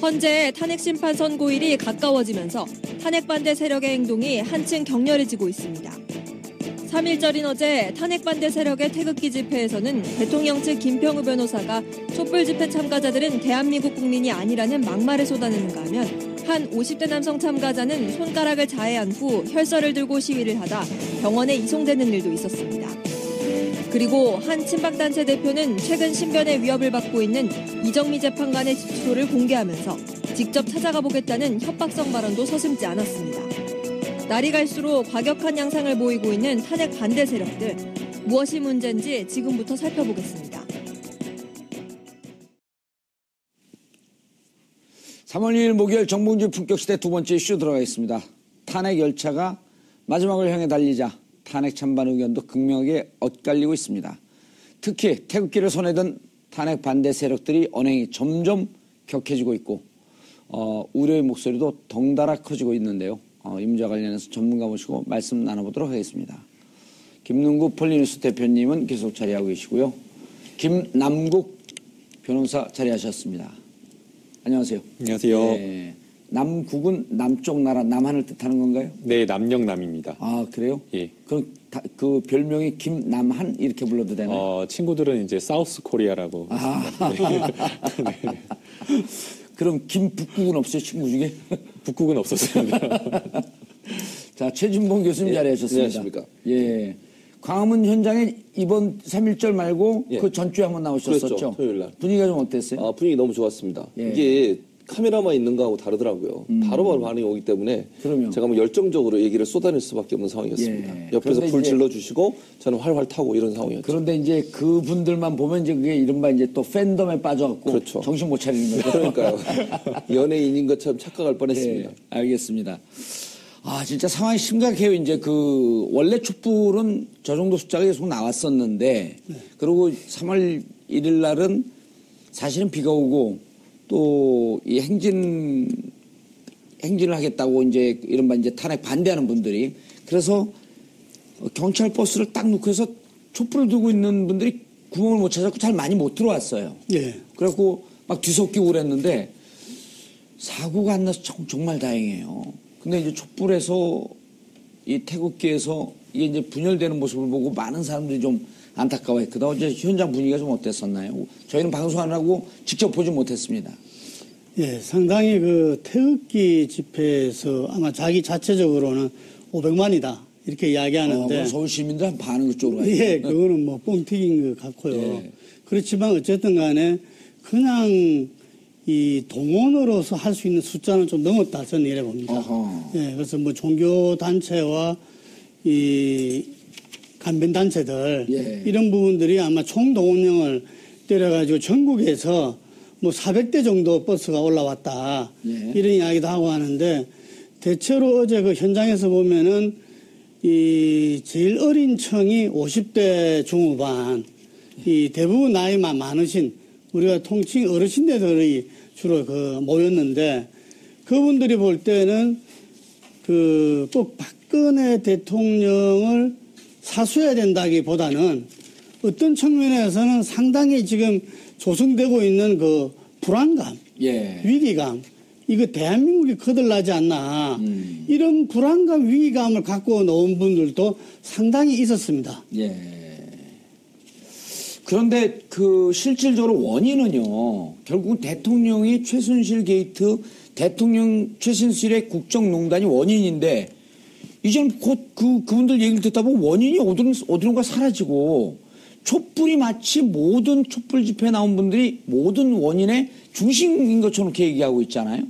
헌재의 탄핵 심판 선고일이 가까워지면서 탄핵 반대 세력의 행동이 한층 격렬해지고 있습니다. 3일절인 어제 탄핵 반대 세력의 태극기 집회에서는 대통령 측 김평우 변호사가 촛불 집회 참가자들은 대한민국 국민이 아니라는 막말을 쏟아내는가 하면 한 50대 남성 참가자는 손가락을 자해한 후 혈서를 들고 시위를 하다 병원에 이송되는 일도 있었습니다. 그리고 한 친박단체 대표는 최근 신변의 위협을 받고 있는 이정미 재판관의 주소를 공개하면서 직접 찾아가 보겠다는 협박성 발언도 서슴지 않았습니다. 날이 갈수록 과격한 양상을 보이고 있는 탄핵 반대 세력들, 무엇이 문제인지 지금부터 살펴보겠습니다. 3월 2일 목요일 정봉주 품격시대 두 번째 이슈 들어가겠습니다. 탄핵 열차가 마지막을 향해 달리자 탄핵 찬반 의견도 극명하게 엇갈리고 있습니다. 특히 태극기를 손에 든 탄핵 반대 세력들이 언행이 점점 격해지고 있고 우려의 목소리도 덩달아 커지고 있는데요. 이 문제와 관련해서 전문가 모시고 말씀 나눠보도록 하겠습니다. 김능구 폴리뉴스 대표님은 계속 자리하고 계시고요. 김남국 변호사 자리하셨습니다. 안녕하세요. 안녕하세요. 네. 남국은 남쪽 나라 남한을 뜻하는 건가요? 네, 남영남입니다. 아, 그래요? 예. 그럼 그 별명이 김남한 이렇게 불러도 되나요? 친구들은 이제 사우스 코리아라고. 네. 그럼 김북국은 없어요, 친구 중에? 북국은 없었습니다. 자, 최진봉 교수님 자리하셨습니다. 안녕하십니까. 예. 광화문 현장에 이번 3.1절 말고 예. 그 전주에 한번 나오셨었죠? 그랬죠, 토요일 날. 분위기가 좀 어땠어요? 분위기 너무 좋았습니다. 예. 이게 카메라만 있는 거하고 다르더라고요. 바로바로 반응이 오기 때문에 그럼요. 제가 뭐 열정적으로 얘기를 쏟아낼 수밖에 없는 상황이었습니다. 예. 옆에서 그런데 불 이제 질러주시고 저는 활활 타고 이런 상황이었죠. 그런데 이제 그분들만 보면 이제 그게 이른바 이제 또 팬덤에 빠져갖고 그렇죠. 정신 못 차리는 거죠. 그러니까요. 연예인인 것처럼 착각할 뻔했습니다. 예, 알겠습니다. 아, 진짜 상황이 심각해요. 이제 원래 촛불은 저 정도 숫자가 계속 나왔었는데, 그리고 3월 1일 날은 사실은 비가 오고, 또 이 행진을 하겠다고 이제 이른바 이제 탄핵 반대하는 분들이, 그래서 경찰 버스를 딱 놓고 해서 촛불을 들고 있는 분들이 구멍을 못 찾았고 잘 많이 못 들어왔어요. 예. 그래갖고 막 뒤섞이고 그랬는데, 사고가 안 나서 정말 다행이에요. 근데 이제 촛불에서 이 태극기에서 이게 이제 분열되는 모습을 보고 많은 사람들이 좀 안타까워했거든요. 어제 현장 분위기가 좀 어땠었나요? 저희는 방송하느라고 직접 보지 못했습니다. 예, 상당히 그 태극기 집회에서 아마 자기 자체적으로는 500만이다 이렇게 이야기하는데 서울 시민들 한 반은 그쪽으로 가요. 예, 그거는 뭐 뻥튀기인 것 같고요. 예. 그렇지만 어쨌든 간에 그냥 이 동원으로서 할 수 있는 숫자는 좀 넘었다 저는 이래 봅니다. 어허. 예, 그래서 뭐 종교 단체와 이 간변 단체들 예. 이런 부분들이 아마 총동원령을 때려가지고 전국에서 뭐 400대 정도 버스가 올라왔다 예. 이런 이야기도 하고 하는데 대체로 어제 그 현장에서 보면은 이 제일 어린 층이 50대 중후반 이 대부분 나이만 많으신 우리가 통칭 어르신들이 주로 모였는데 그분들이 볼 때는 꼭 박근혜 대통령을 사수해야 된다기보다는 어떤 측면에서는 상당히 지금 조성되고 있는 그 불안감, 예. 위기감, 이거 대한민국이 거들나지 않나 이런 불안감, 위기감을 갖고 나온 분들도 상당히 있었습니다. 예. 그런데 실질적으로 원인은요, 결국은 대통령이 최순실 게이트, 대통령 최순실의 국정농단이 원인인데, 이제는 곧 그분들 얘기를 듣다 보면 원인이 어디론가 사라지고, 촛불이 마치 모든 촛불 집회에 나온 분들이 모든 원인의 중심인 것처럼 이렇게 얘기하고 있잖아요.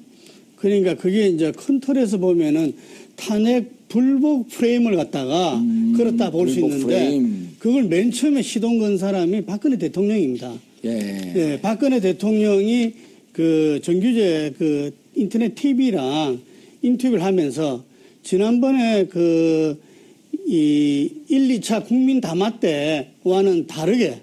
그러니까 그게 이제 큰 틀에서 보면은 탄핵 불복 프레임을 갖다가 그렇다 볼 수 있는데 프레임. 그걸 맨 처음에 시동 건 사람이 박근혜 대통령입니다. 예. 예, 박근혜 대통령이 그 정규제 그 인터넷 TV랑 인터뷰를 하면서 지난번에 이 1, 2차 국민 담화 때와는 다르게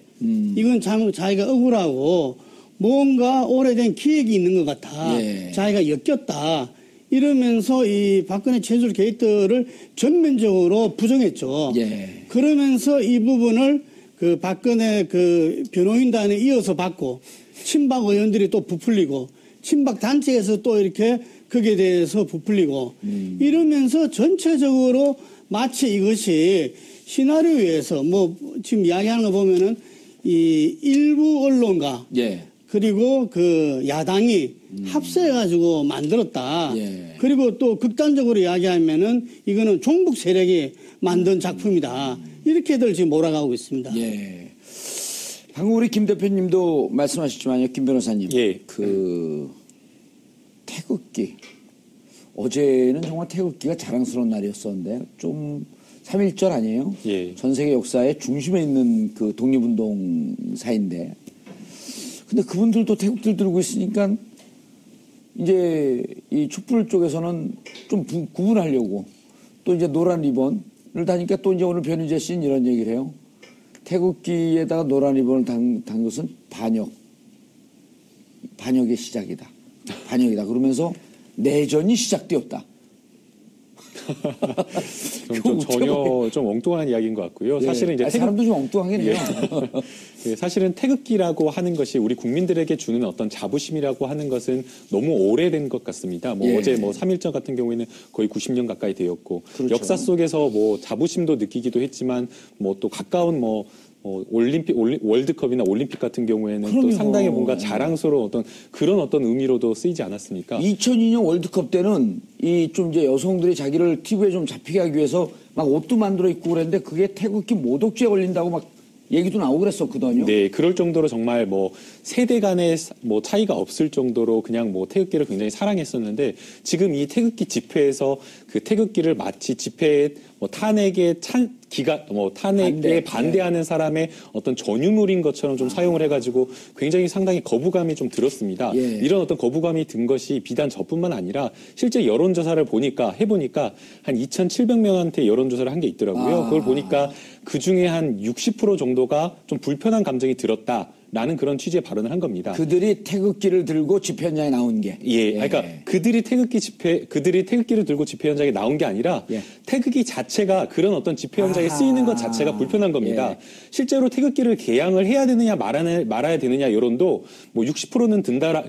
이건 참 자기가 억울하고 뭔가 오래된 기획이 있는 것 같아. 예. 자기가 엮였다. 이러면서 이 박근혜 최순실 게이트를 전면적으로 부정했죠. 예. 그러면서 이 부분을 그 박근혜 그 변호인단에 이어서 받고 친박 의원들이 또 부풀리고 친박 단체에서 또 이렇게 거기에 대해서 부풀리고 이러면서 전체적으로 마치 이것이 시나리오에서 뭐 지금 이야기하는 거 보면은 이 일부 언론가 예. 그리고 그 야당이 합세해가지고 만들었다. 예. 그리고 또 극단적으로 이야기하면은 이거는 종북 세력이 만든 작품이다. 이렇게들 지금 몰아가고 있습니다. 예. 방금 우리 김 대표님도 말씀하셨지만요, 김 변호사님. 예. 그 태극기. 어제는 정말 태극기가 자랑스러운 날이었었는데 좀 3.1절 아니에요? 예. 전 세계 역사의 중심에 있는 그 독립운동사인데. 근데 그분들도 태극기를 들고 있으니까 이제 이 촛불 쪽에서는 좀 구분하려고 또 이제 노란 리본을 다니까 또 이제 오늘 변희재 씨는 이런 얘기를 해요. 태극기에다가 노란 리본을 단 것은 반역의 시작이다. 반역이다. 그러면서 내전이 시작되었다. 좀 전혀 좀 엉뚱한 이야기인 것 같고요. 예. 사실은 이제 사람도 좀 엉뚱하긴 해요. 예, 사실은 태극기라고 하는 것이 우리 국민들에게 주는 어떤 자부심이라고 하는 것은 너무 오래된 것 같습니다. 뭐 예. 어제 뭐 3.1절 같은 경우에는 거의 90년 가까이 되었고 그렇죠. 역사 속에서 뭐 자부심도 느끼기도 했지만 뭐 또 가까운 뭐 월드컵이나 올림픽 같은 경우에는 그럼요. 또 상당히 뭔가 자랑스러운 그런 어떤 의미로도 쓰이지 않았습니까? 2002년 월드컵 때는 이 좀 이제 여성들이 자기를 TV에 좀 잡히게 하기 위해서 막 옷도 만들어 입고 그랬는데 그게 태극기 모독죄 걸린다고 막 얘기도 나오고 그랬었거든요. 네, 그럴 정도로 정말 뭐 세대 간의 뭐 차이가 없을 정도로 그냥 뭐 태극기를 굉장히 사랑했었는데 지금 이 태극기 집회에서 그 태극기를 마치 집회에 뭐 탄핵에 반대하는 사람의 어떤 전유물인 것처럼 좀 사용을 해가지고 굉장히 상당히 거부감이 좀 들었습니다. 예. 이런 어떤 거부감이 든 것이 비단 저뿐만 아니라 실제 여론조사를 해보니까 한 2,700명한테 여론조사를 한 게 있더라고요. 그걸 보니까 그 중에 한 60% 정도가 좀 불편한 감정이 들었다라는 그런 취지의 발언을 한 겁니다. 그들이 태극기를 들고 집회 현장에 나온 게. 예, 그러니까 그들이 태극기를 들고 집회 현장에 나온 게 아니라 예. 태극기 자체가 그런 어떤 집회 현장에 쓰이는 것 자체가 불편한 겁니다. 예. 실제로 태극기를 개양을 해야 되느냐 말아야 되느냐 여론도 뭐 60%는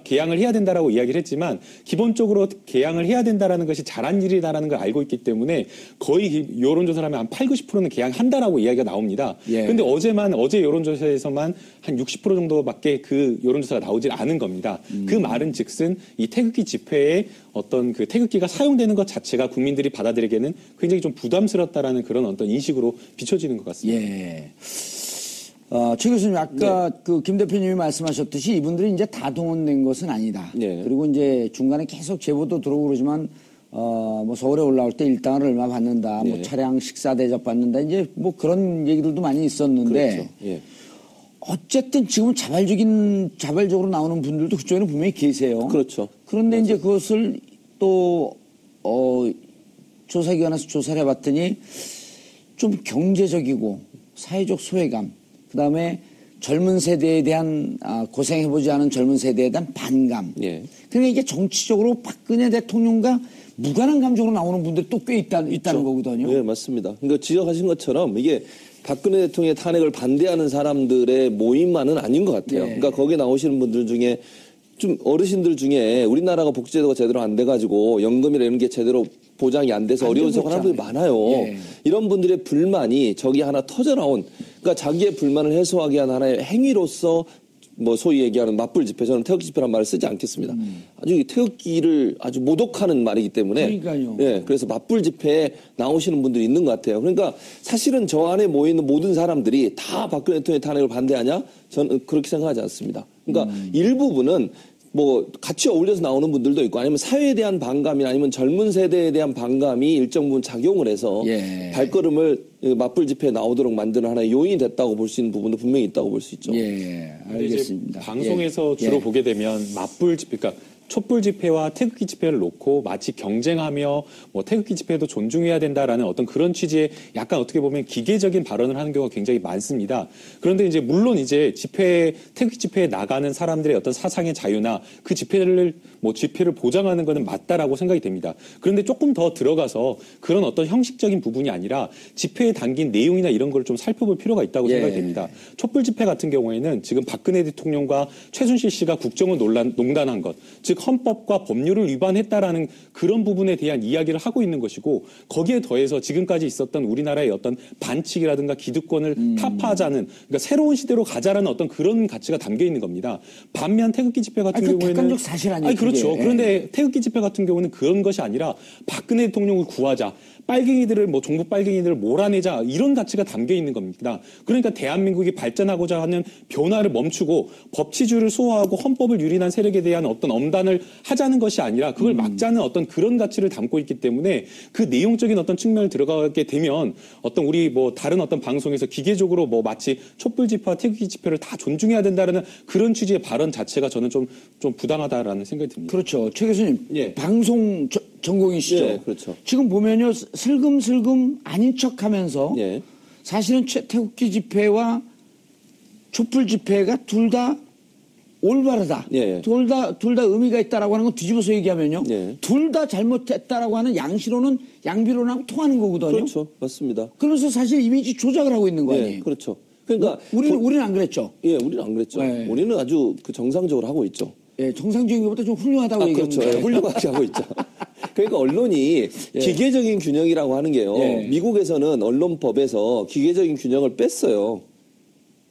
개양을 해야 된다라고 이야기를 했지만 기본적으로 개양을 해야 된다라는 것이 잘한 일이다라는 걸 알고 있기 때문에 거의 여론조사를 하면 한 80~90%는 개양한다라고 이야기가 나옵니다. 예. 근데 어제 여론조사에서만 한 60% 정도밖에 그 여론조사가 나오질 않은 겁니다. 그 말은 즉슨 이 태극기 집회에 어떤 그 태극기가 사용되는 것 자체가 국민들이 받아들이기에는 굉장히 좀 부담스럽다라는 그런 어떤 인식으로 비춰지는 것 같습니다. 예. 최 교수님, 아까 그 김 대표님이 말씀하셨듯이 이분들이 이제 다 동원된 것은 아니다. 네. 그리고 이제 중간에 계속 제보도 들어오고 그러지만, 뭐 서울에 올라올 때 일당을 얼마 받는다, 뭐 네. 차량 식사 대접 받는다, 이제 뭐 그런 얘기들도 많이 있었는데, 그렇죠. 예. 어쨌든 지금 자발적으로 나오는 분들도 그쪽에는 분명히 계세요. 그렇죠. 그런데 이제 그것을 또, 조사기관에서 조사를 해봤더니 좀 경제적이고 사회적 소외감, 그 다음에 젊은 세대에 대한, 고생해보지 않은 젊은 세대에 대한 반감. 예. 그러니까 이게 정치적으로 박근혜 대통령과 무관한 감정으로 나오는 분들이 또 꽤 있다는 거거든요. 네, 맞습니다. 그러니까 지적하신 것처럼 이게 박근혜 대통령의 탄핵을 반대하는 사람들의 모임만은 아닌 것 같아요. 예. 그러니까 거기에 나오시는 분들 중에 좀 어르신들 중에 우리나라가 복지제도가 제대로 안 돼가지고 연금이나 이런 게 제대로 보장이 안 돼서 어려운 사람들이 많아요. 예. 이런 분들의 불만이 저기 하나 터져나온, 그러니까 자기의 불만을 해소하기 위한 하나의 행위로서 뭐 소위 얘기하는 맞불 집회, 저는 태극기 집회란 말을 쓰지 않겠습니다. 아주 이 태극기를 아주 모독하는 말이기 때문에. 그러니까요. 예, 그래서 맞불 집회에 나오시는 분들이 있는 것 같아요. 그러니까 사실은 저 안에 모여 있는 모든 사람들이 다 박근혜 대통령의 탄핵을 반대하냐? 저는 그렇게 생각하지 않습니다. 그러니까 일부분은 뭐 같이 어울려서 나오는 분들도 있고 아니면 사회에 대한 반감이나 아니면 젊은 세대에 대한 반감이 일정 부분 작용을 해서 예. 발걸음을 맞불 집회에 나오도록 만드는 하나의 요인이 됐다고 볼 수 있는 부분도 분명히 있다고 볼 수 있죠. 예, 근데 이제 알겠습니다. 방송에서 예. 주로 예. 보게 되면 맞불 집회, 그러니까 촛불 집회와 태극기 집회를 놓고 마치 경쟁하며 뭐 태극기 집회도 존중해야 된다라는 어떤 그런 취지의 약간 어떻게 보면 기계적인 발언을 하는 경우가 굉장히 많습니다. 그런데 이제 물론 이제 태극기 집회에 나가는 사람들의 어떤 사상의 자유나 그 집회를 보장하는 것은 맞다라고 생각이 됩니다. 그런데 조금 더 들어가서 그런 어떤 형식적인 부분이 아니라 집회에 담긴 내용이나 이런 걸 좀 살펴볼 필요가 있다고 예. 생각이 됩니다. 촛불 집회 같은 경우에는 지금 박근혜 대통령과 최순실 씨가 국정을 농단한 것, 즉 헌법과 법률을 위반했다라는 그런 부분에 대한 이야기를 하고 있는 것이고 거기에 더해서 지금까지 있었던 우리나라의 어떤 반칙이라든가 기득권을 타파하자는 그러니까 새로운 시대로 가자라는 어떤 그런 가치가 담겨 있는 겁니다. 반면 태극기 집회 같은 그 경우에는 객관적 사실 아니에요. 아니, 그렇죠. 그게. 그런데 태극기 집회 같은 경우는 그런 것이 아니라 박근혜 대통령을 구하자. 빨갱이들을 종북 빨갱이들을 몰아내자 이런 가치가 담겨 있는 겁니다. 그러니까 대한민국이 발전하고자 하는 변화를 멈추고 법치주의를 소화하고 헌법을 유린한 세력에 대한 어떤 엄단을 하자는 것이 아니라 그걸 막자는 어떤 그런 가치를 담고 있기 때문에 그 내용적인 어떤 측면을 들어가게 되면 어떤 우리 뭐 다른 어떤 방송에서 기계적으로 뭐 마치 촛불 집회와 태극기 집회를 다 존중해야 된다는 그런 취지의 발언 자체가 저는 좀 부당하다라는 생각이 듭니다. 그렇죠. 최 교수님, 예. 방송 전공이시죠? 예, 그렇죠. 지금 보면요, 슬금슬금 아닌 척하면서 예. 사실은 태극기 집회와 촛불 집회가 둘 다 올바르다. 예. 둘 다 의미가 있다라고 하는 건 뒤집어서 얘기하면요, 예. 둘 다 잘못했다라고 하는 양시로는 양비론하고 통하는 거거든요. 그렇죠. 맞습니다. 그러면서 사실 이미지 조작을 하고 있는 거 아니에요? 예, 그렇죠. 그러니까 우리는 안 그랬죠. 예, 우리는 안 그랬죠. 네. 우리는 아주 그 정상적으로 하고 있죠. 예, 정상적인 것보다 좀 훌륭하다고 얘기하는 그렇죠. 예, 거예요. 훌륭하게 하고 있죠. 그러니까 언론이 기계적인 균형이라고 하는 게요. 예. 미국에서는 언론법에서 기계적인 균형을 뺐어요.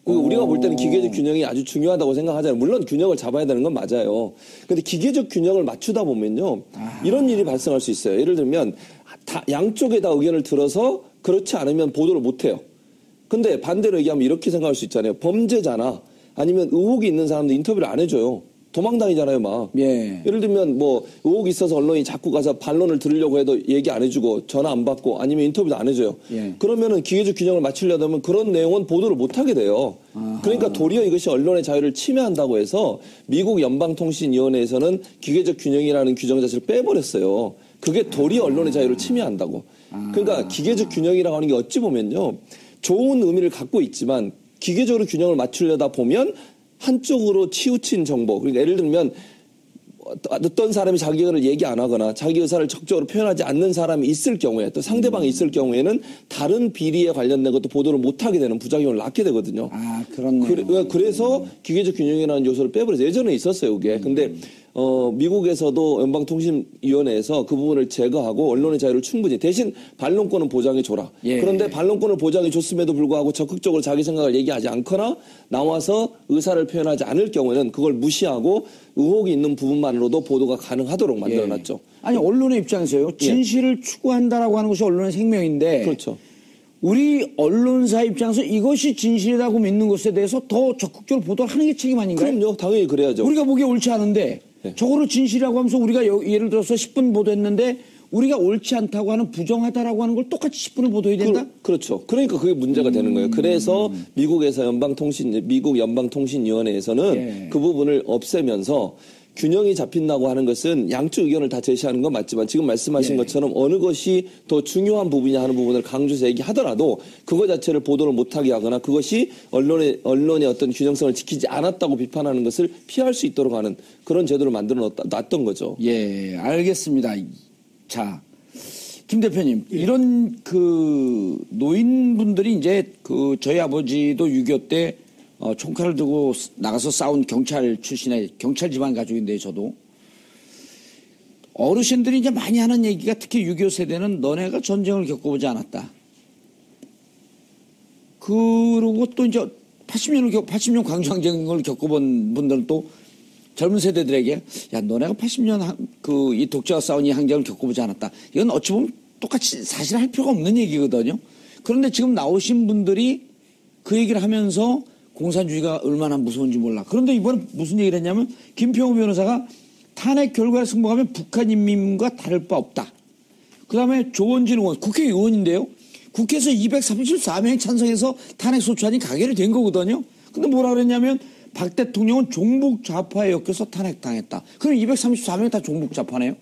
우리가 볼 때는 기계적 균형이 아주 중요하다고 생각하잖아요. 물론 균형을 잡아야 되는 건 맞아요. 근데 기계적 균형을 맞추다 보면요. 이런 일이 발생할 수 있어요. 예를 들면 양쪽에 다 의견을 들어서 그렇지 않으면 보도를 못 해요. 근데 반대로 얘기하면 이렇게 생각할 수 있잖아요. 범죄자나 아니면 의혹이 있는 사람들 인터뷰를 안 해줘요. 도망다니잖아요, 막. 예. 예를 들면 뭐 의혹이 있어서 언론이 자꾸 가서 반론을 들으려고 해도 얘기 안 해주고 전화 안 받고 아니면 인터뷰도 안 해줘요. 예. 그러면은 기계적 균형을 맞추려면 그런 내용은 보도를 못 하게 돼요. 그러니까 도리어 이것이 언론의 자유를 침해한다고 해서 미국 연방통신위원회에서는 기계적 균형이라는 규정 자체를 빼버렸어요. 그게 도리어 언론의 자유를 침해한다고. 그러니까 기계적 균형이라고 하는 게 어찌 보면요. 좋은 의미를 갖고 있지만 기계적으로 균형을 맞추려다 보면 한쪽으로 치우친 정보. 그러니까 예를 들면 어떤 사람이 자기 의사를 얘기 안 하거나 자기 의사를 적극적으로 표현하지 않는 사람이 있을 경우에 또 상대방이 있을 경우에는 다른 비리에 관련된 것도 보도를 못하게 되는 부작용을 낳게 되거든요. 아, 그렇네요. 그래서 기계적 균형이라는 요소를 빼버려서 예전에 있었어요, 그게. 근데 미국에서도 연방통신위원회에서 그 부분을 제거하고 언론의 자유를 충분히 대신 반론권은 보장해줘라. 예. 그런데 반론권을 보장해줬음에도 불구하고 적극적으로 자기 생각을 얘기하지 않거나 나와서 의사를 표현하지 않을 경우에는 그걸 무시하고 의혹이 있는 부분만으로도 보도가 가능하도록 만들어놨죠. 아니, 언론의 입장에서요. 진실을 추구한다라고 하는 것이 언론의 생명인데. 그렇죠. 우리 언론사 입장에서 이것이 진실이라고 믿는 것에 대해서 더 적극적으로 보도를 하는 게 책임 아닌가요? 그럼요. 당연히 그래야죠. 우리가 보기에 옳지 않은데 저거를 진실이라고 하면서 우리가 예를 들어서 10분 보도했는데 우리가 옳지 않다고 하는 부정하다라고 하는 걸 똑같이 10분을 보도해야 된다? 그렇죠. 그러니까 그게 문제가 되는 거예요. 그래서 미국 연방통신위원회에서는 그 부분을 없애면서 균형이 잡힌다고 하는 것은 양쪽 의견을 다 제시하는 건 맞지만 지금 말씀하신 것처럼 어느 것이 더 중요한 부분이냐 하는 부분을 강조해서 얘기하더라도 그거 자체를 보도를 못하게 하거나 그것이 언론의 어떤 균형성을 지키지 않았다고 비판하는 것을 피할 수 있도록 하는 그런 제도를 만들어 놨던 거죠. 예, 알겠습니다. 자, 김 대표님, 이런 그 노인분들이 이제 그 저희 아버지도 6.25 때 총칼을 들고 나가서 싸운 경찰 출신의 경찰 집안 가족인데 저도 어르신들이 이제 많이 하는 얘기가 특히 6.25 세대는 너네가 전쟁을 겪어보지 않았다. 그리고 또 이제 80년 광주항쟁을 겪어본 분들은 또 젊은 세대들에게 야 너네가 80년 이 독재와 싸운 이 항쟁을 겪어보지 않았다. 이건 어찌 보면 똑같이 사실 할 필요가 없는 얘기거든요. 그런데 지금 나오신 분들이 그 얘기를 하면서 공산주의가 얼마나 무서운지 몰라. 그런데 이번에 무슨 얘기를 했냐면 김평우 변호사가 탄핵 결과를 승복하면 북한 인민과 다를 바 없다. 그다음에 조원진 의원 국회의원인데요. 국회에서 234명이 찬성해서 탄핵 소추안이 가결이 된 거거든요. 근데 뭐라 그랬냐면 박 대통령은 종북 좌파에 엮여서 탄핵당했다. 그럼 234명이 다 종북 좌파네요?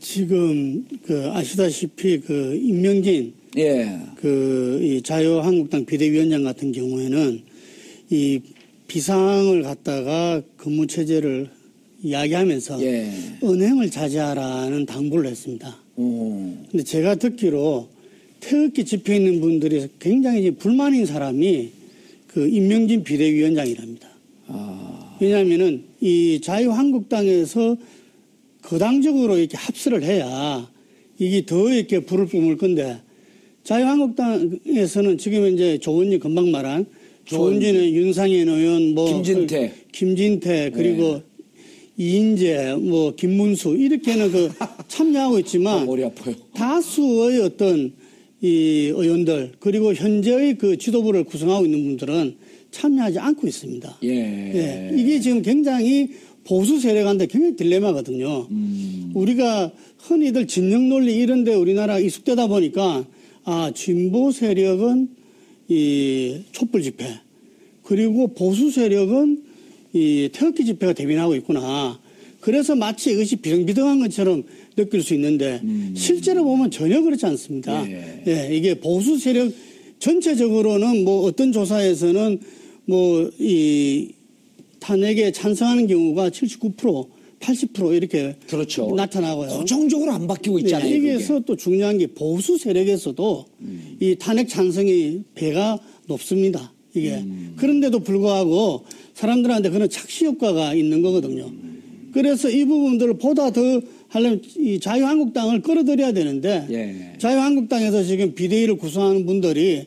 지금 아시다시피 임명진 이 자유한국당 비대위원장 같은 경우에는 이 비상을 갖다가 근무 체제를 이야기하면서 은행을 자제하라는 당부를 했습니다. 근데 제가 듣기로 태극기 집회에 있는 분들이 굉장히 이제 불만인 사람이 그 임명진 비대위원장이랍니다. 왜냐하면은 이 자유한국당에서 거당적으로 이렇게 합세를 해야 이게 더 이렇게 불을 뿜을 건데 자유한국당에서는 지금 이제 조원진 금방 말한 조원진의 윤상현 의원 뭐 김진태 그리고 이인재 뭐 김문수 이렇게는 그 참여하고 있지만 머리 아파요. 다수의 어떤 이 의원들 그리고 현재의 그 지도부를 구성하고 있는 분들은 참여하지 않고 있습니다. 예. 이게 지금 굉장히 보수 세력한테 굉장히 딜레마거든요. 우리가 흔히들 진영 논리 이런 데 우리나라 익숙되다 보니까 진보 세력은 이 촛불 집회 그리고 보수 세력은 이 태극기 집회가 대변하고 있구나. 그래서 마치 이것이 비등비등한 것처럼 느낄 수 있는데 실제로 보면 전혀 그렇지 않습니다. 이게 보수 세력 전체적으로는 뭐 어떤 조사에서는 뭐 이 탄핵에 찬성하는 경우가 79%, 80% 이렇게 그렇죠. 나타나고요. 고정적으로 안 바뀌고 있잖아요. 여기에서 또 중요한 게 보수 세력에서도 이 탄핵 찬성이 배가 높습니다. 이게 그런데도 불구하고 사람들한테 그런 착시 효과가 있는 거거든요. 그래서 이 부분들을 보다 더 하려면 이 자유한국당을 끌어들여야 되는데 자유한국당에서 지금 비대위를 구성하는 분들이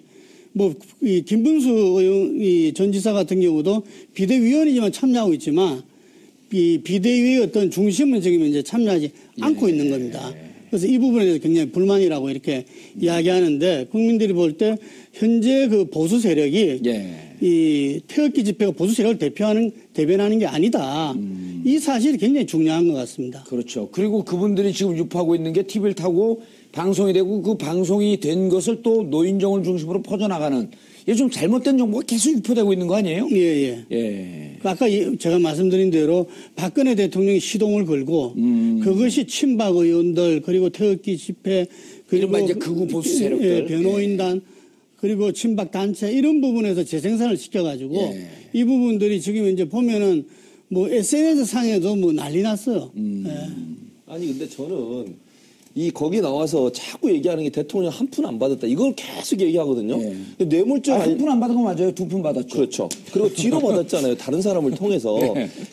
뭐 이 김문수 의원 이 전 지사 같은 경우도 비대위원이지만 참여하고 있지만 이 비대위의 어떤 중심은 지금 이제 참여하지 않고 있는 겁니다. 그래서 이 부분에 대해서 굉장히 불만이라고 이렇게 이야기하는데 국민들이 볼 때 현재 그 보수 세력이 이 태극기 집회가 보수 세력을 대변하는 게 아니다. 이 사실이 굉장히 중요한 것 같습니다. 그렇죠. 그리고 그분들이 지금 유포하고 있는 게 TV를 타고 방송이 되고 그 방송이 된 것을 또 노인정을 중심으로 퍼져나가는 이게 좀 잘못된 정보가 계속 유포되고 있는 거 아니에요? 아까 제가 말씀드린 대로 박근혜 대통령이 시동을 걸고 그것이 친박 의원들 그리고 태극기 집회 그리고 이제 극우 보수 세력들 변호인단 그리고 친박 단체 이런 부분에서 재생산을 시켜가지고 이 부분들이 지금 이제 보면은 뭐 SNS 상에도 뭐 난리 났어요. 아니 근데 저는 거기 나와서 자꾸 얘기하는 게 대통령 한 푼 안 받았다. 이걸 계속 얘기하거든요. 뇌물죄 한 푼 안 받은 거 맞아요. 2푼 받았죠. 그렇죠. 그리고 뒤로 받았잖아요. 다른 사람을 통해서.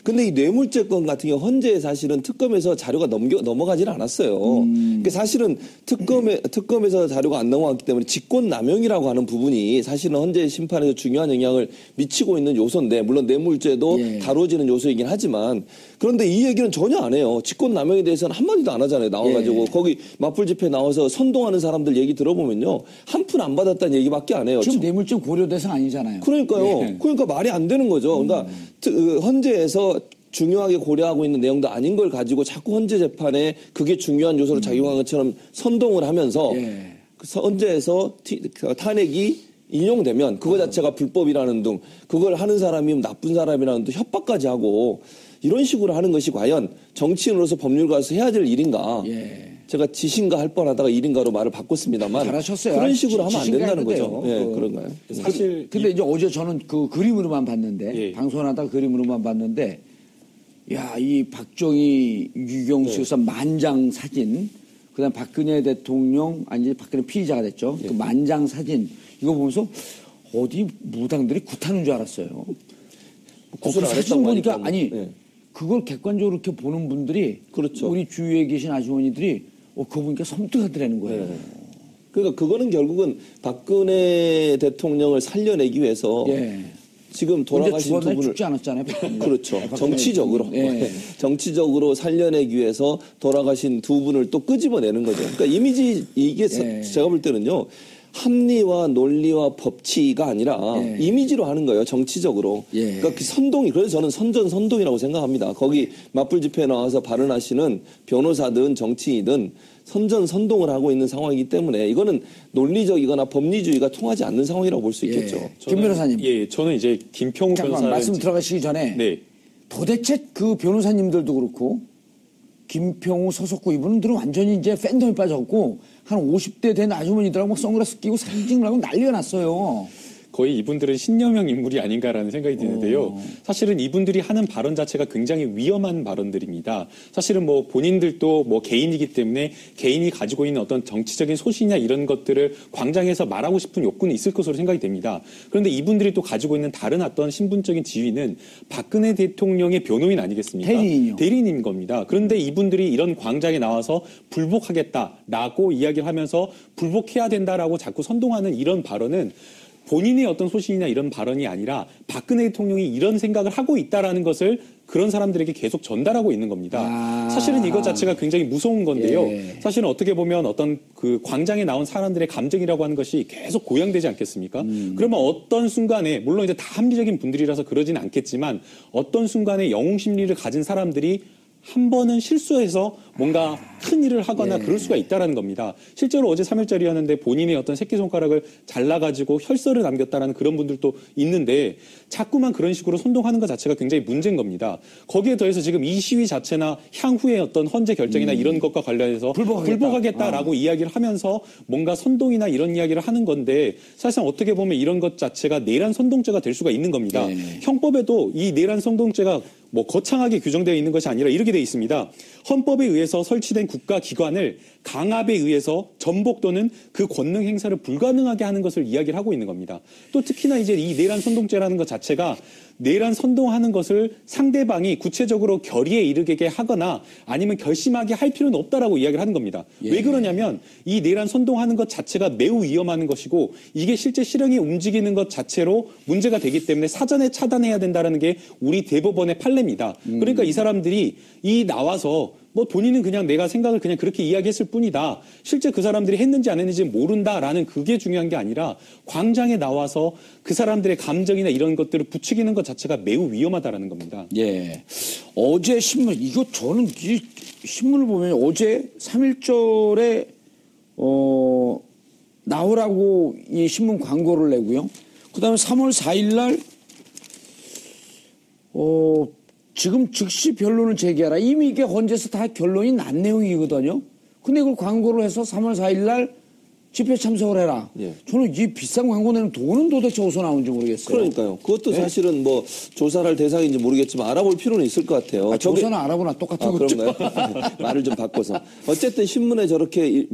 근데 이 뇌물죄 건 같은 경우 헌재 사실은 특검에서 자료가 넘어가질 않았어요. 그러니까 사실은 특검에서 자료가 안 넘어갔기 때문에 직권남용이라고 하는 부분이 사실은 헌재 심판에서 중요한 영향을 미치고 있는 요소인데 물론 뇌물죄도 다뤄지는 요소이긴 하지만 그런데 이 얘기는 전혀 안 해요. 직권남용에 대해서는 한마디도 안 하잖아요. 나와가지고 거기 맞불 집회 나와서 선동하는 사람들 얘기 들어보면요. 한 푼 안 받았다는 얘기밖에 안 해요. 지금 뇌물죄 고려 대상 아니잖아요. 그러니까요. 그러니까 말이 안 되는 거죠. 그러니까 헌재에서 중요하게 고려하고 있는 내용도 아닌 걸 가지고 자꾸 헌재 재판에 그게 중요한 요소로 작용한 것처럼 선동을 하면서 헌재에서 탄핵이 인용되면 그거 자체가 불법이라는 등 그걸 하는 사람이 나쁜 사람이라는 등 협박까지 하고 이런 식으로 하는 것이 과연 정치인으로서 법률가로서 해야 될 일인가. 제가 지신가 할 뻔하다가 일인가로 말을 바꿨습니다만 잘하셨어요. 그런 식으로 하면 안 된다는 거죠. 그런가요? 사실 근데 이제 어제 저는 그 그림으로만 봤는데 방송을 하다가 그림으로만 봤는데 야, 이 박정희 유경수 여사 만장 사진 그다음 박근혜 대통령 아니 박근혜 피의자가 됐죠. 그 만장 사진 이거 보면서 어디 무당들이 굿하는 줄 알았어요. 그 사진 보니까 아니 그걸 객관적으로 이렇게 보는 분들이 그렇죠. 우리 주위에 계신 아주머니들이 그거 보니까 섬뜩하더라는 거예요. 그러니까 그거는 결국은 박근혜 대통령을 살려내기 위해서 지금 돌아가신 두 분을 죽지 않았잖아요. 그렇죠. 정치적으로 정치적으로 살려내기 위해서 돌아가신 두 분을 또 끄집어내는 거죠. 그러니까 이미지 이게 제가 볼 때는요. 합리와 논리와 법치가 아니라 이미지로 하는 거예요. 정치적으로. 그러니까 그 선동이 그래서 저는 선전선동이라고 생각합니다. 거기 맞불 집회에 나와서 발언하시는 변호사든 정치인이든 선전선동을 하고 있는 상황이기 때문에 이거는 논리적이거나 법리주의가 통하지 않는 상황이라고 볼 수 있겠죠. 김 변호사님. 저는 이제 김평우 변호사 말씀 들어가시기 전에 도대체 그 변호사님들도 그렇고 김평우 서석구 이분들은 완전히 이제 팬덤에 빠졌고 한 50대 된 아주머니들하고 막 선글라스 끼고 사진 찍으려고 난리가 났어요. 거의 이분들은 신여명 인물이 아닌가라는 생각이 드는데요. 사실은 이분들이 하는 발언 자체가 굉장히 위험한 발언들입니다. 사실은 뭐 본인들도 뭐 개인이기 때문에 개인이 가지고 있는 어떤 정치적인 소신이나 이런 것들을 광장에서 말하고 싶은 욕구는 있을 것으로 생각이 됩니다. 그런데 이분들이 또 가지고 있는 다른 어떤 신분적인 지위는 박근혜 대통령의 변호인 아니겠습니까? 대리인이요. 대리인인 겁니다. 그런데 이분들이 이런 광장에 나와서 불복하겠다라고 이야기를 하면서 불복해야 된다라고 자꾸 선동하는 이런 발언은 본인의 어떤 소신이나 이런 발언이 아니라 박근혜 대통령이 이런 생각을 하고 있다라는 것을 그런 사람들에게 계속 전달하고 있는 겁니다. 사실은 이것 자체가 굉장히 무서운 건데요. 예. 사실은 어떻게 보면 어떤 그 광장에 나온 사람들의 감정이라고 하는 것이 계속 고양되지 않겠습니까? 그러면 어떤 순간에 물론 이제 다 합리적인 분들이라서 그러지는 않겠지만 어떤 순간에 영웅 심리를 가진 사람들이 한 번은 실수해서 뭔가 큰 일을 하거나 그럴 수가 있다는 겁니다. 실제로 어제 3일절이었는데 본인의 어떤 새끼손가락을 잘라가지고 혈서를 남겼다는 그런 분들도 있는데 자꾸만 그런 식으로 선동하는 것 자체가 굉장히 문제인 겁니다. 거기에 더해서 지금 이 시위 자체나 향후의 어떤 헌재 결정이나 이런 것과 관련해서 불복하겠다라고 이야기를 하면서 뭔가 선동이나 이런 이야기를 하는 건데 사실상 어떻게 보면 이런 것 자체가 내란 선동죄가 될 수가 있는 겁니다. 형법에도 이 내란 선동죄가 뭐 거창하게 규정되어 있는 것이 아니라 이렇게 되어 있습니다. 헌법에 의해서 설치된 국가기관을 강압에 의해서 전복 또는 그 권능 행사를 불가능하게 하는 것을 이야기를 하고 있는 겁니다. 또 특히나 이제 이 내란 선동죄라는 것 자체가 내란 선동하는 것을 상대방이 구체적으로 결의에 이르게 하거나 아니면 결심하게 할 필요는 없다라고 이야기를 하는 겁니다. 왜 그러냐면 이 내란 선동하는 것 자체가 매우 위험한 것이고 이게 실제 실형이 움직이는 것 자체로 문제가 되기 때문에 사전에 차단해야 된다는 게 우리 대법원의 판례입니다. 그러니까 이 사람들이 이 나와서 뭐 본인은 그냥 내가 생각을 그냥 그렇게 이야기했을 뿐이다. 실제 그 사람들이 했는지 안 했는지 모른다라는 그게 중요한 게 아니라 광장에 나와서 그 사람들의 감정이나 이런 것들을 부추기는 것 자체가 매우 위험하다라는 겁니다. 예. 어제 신문, 이거 저는 이 신문을 보면 어제 3.1절에, 나오라고 이 신문 광고를 내고요. 그 다음에 3월 4일 날, 지금 즉시 변론을 제기하라. 이미 이게 헌재에서 다 결론이 난 내용이거든요. 근데 이걸 광고를 해서 3월 4일 날 집회 참석을 해라. 예. 저는 이 비싼 광고 내는 돈은 도대체 어디서 나오는지 모르겠어요. 그러니까요. 그것도 사실은 뭐 조사를 할 대상인지 모르겠지만 알아볼 필요는 있을 것 같아요. 조사는 알아보나 똑같은 거죠. 그런가요? 말을 좀 바꿔서. 어쨌든 신문에 저렇게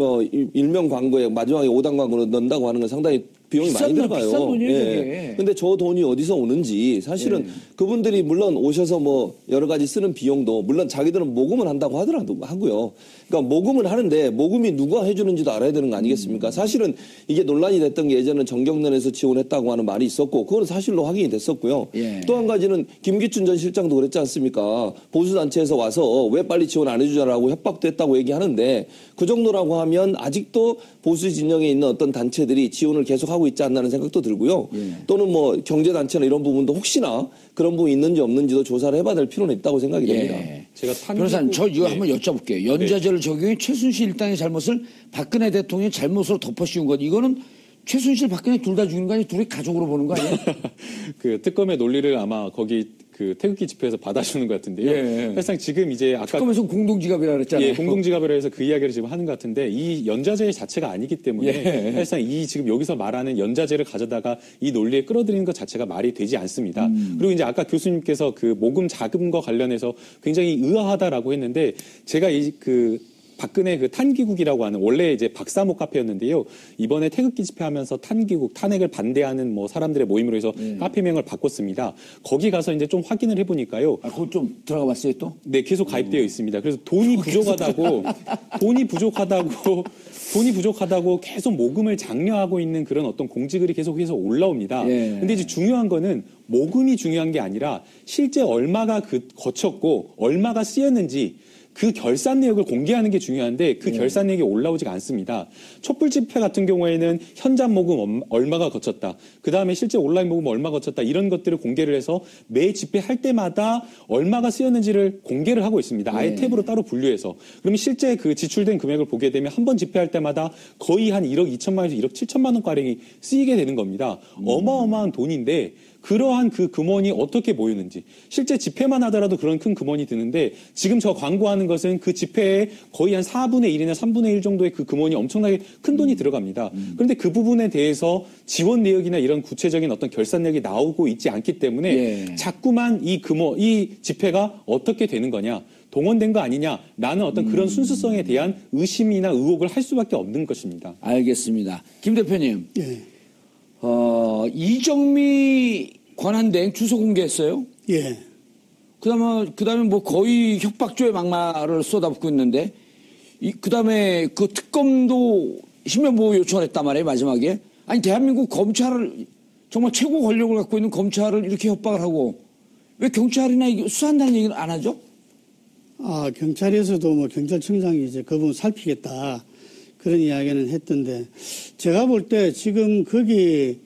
일명 광고에 마지막에 5단 광고를 넣는다고 하는 건 상당히 비용이 많이 들어가요. 비싼 돈이에요, 저게. 근데 저 돈이 어디서 오는지 사실은 그분들이 물론 오셔서 뭐 여러 가지 쓰는 비용도 물론 자기들은 모금을 한다고 하더라도 하고요. 그러니까 모금을 하는데 모금이 누가 해주는지도 알아야 되는 거 아니겠습니까? 사실은 이게 논란이 됐던 게 예전에 정경련에서 지원했다고 하는 말이 있었고 그건 사실로 확인이 됐었고요. 또 한 가지는 김기춘 전 실장도 그랬지 않습니까? 보수단체에서 와서 왜 빨리 지원 안 해주자라고 협박도 했다고 얘기하는데 그 정도라고 하면 아직도 보수 진영에 있는 어떤 단체들이 지원을 계속하고 있지 않나는 생각도 들고요. 또는 뭐 경제단체나 이런 부분도 혹시나 그런 부분이 있는지 없는지도 조사를 해봐야 될 필요는 있다고 생각이 됩니다. 제가 변호사님, 저 이거 한번 여쭤볼게요. 연좌제를 적용해 최순실 일당의 잘못을 박근혜 대통령의 잘못으로 덮어씌운 것. 이거는 최순실, 박근혜 둘 다 죽이는 거 아니에요? 둘이 가족으로 보는 거 아니에요? 그 특검의 논리를 아마 거기 그 태극기 집회에서 받아주는 것 같은데요. 사실상 지금 이제 아까 특검에서 공동지갑이라 그랬잖아요. 예, 공동지갑이라 해서 그 이야기를 지금 하는 것 같은데 이 연좌제 자체가 아니기 때문에 사실상 이 지금 여기서 말하는 연좌제를 가져다가 이 논리에 끌어들이는 것 자체가 말이 되지 않습니다. 그리고 이제 아까 교수님께서 그 모금 자금과 관련해서 굉장히 의아하다라고 했는데 제가 박근혜 그 탄기국이라고 하는 원래 이제 박사모 카페였는데요. 이번에 태극기 집회하면서 탄기국, 탄핵을 반대하는 뭐 사람들의 모임으로 해서 카페명을 바꿨습니다. 거기 가서 이제 좀 확인을 해보니까요. 그거 좀 들어가 봤어요 또? 네, 계속 가입되어 있습니다. 그래서 돈이 부족하다고 계속 모금을 장려하고 있는 그런 어떤 공지글이 계속해서 올라옵니다. 근데 이제 중요한 거는 모금이 중요한 게 아니라 실제 얼마가 거쳤고 얼마가 쓰였는지 그 결산 내역을 공개하는 게 중요한데 그 결산 내역이 올라오지가 않습니다. 촛불 집회 같은 경우에는 현장 모금 얼마가 거쳤다. 그다음에 실제 온라인 모금 얼마 거쳤다. 이런 것들을 공개를 해서 매 집회할 때마다 얼마가 쓰였는지를 공개를 하고 있습니다. 아예 탭으로 따로 분류해서. 그러면 실제 그 지출된 금액을 보게 되면 한 번 집회할 때마다 거의 한 1억 2천만 원에서 1억 7천만 원가량이 쓰이게 되는 겁니다. 어마어마한 돈인데 그러한 그 금원이 어떻게 모이는지 실제 집회만 하더라도 그런 큰 금원이 드는데 지금 저 광고하는 것은 그 집회에 거의 한 4분의 1이나 3분의 1 정도의 그 금원이 엄청나게 큰 돈이 들어갑니다. 그런데 그 부분에 대해서 지원 내역이나 이런 구체적인 어떤 결산력이 나오고 있지 않기 때문에 자꾸만 이 집회가 어떻게 되는 거냐 동원된 거 아니냐라는 어떤 그런 순수성에 대한 의심이나 의혹을 할 수밖에 없는 것입니다. 알겠습니다. 김 대표님. 예. 이정미 권한대행 주소 공개했어요? 예. 그다음에 뭐 거의 협박조의 막말을 쏟아붓고 있는데, 그다음에 그 특검도 신변보호 요청을 했단 말이에요, 마지막에. 아니, 대한민국 검찰을, 정말 최고 권력을 갖고 있는 검찰을 이렇게 협박을 하고, 왜 경찰이나 수사한다는 얘기는 안 하죠? 경찰에서도 뭐 경찰청장이 이제 그 부분 살피겠다. 그런 이야기는 했던데, 제가 볼 때 지금 거기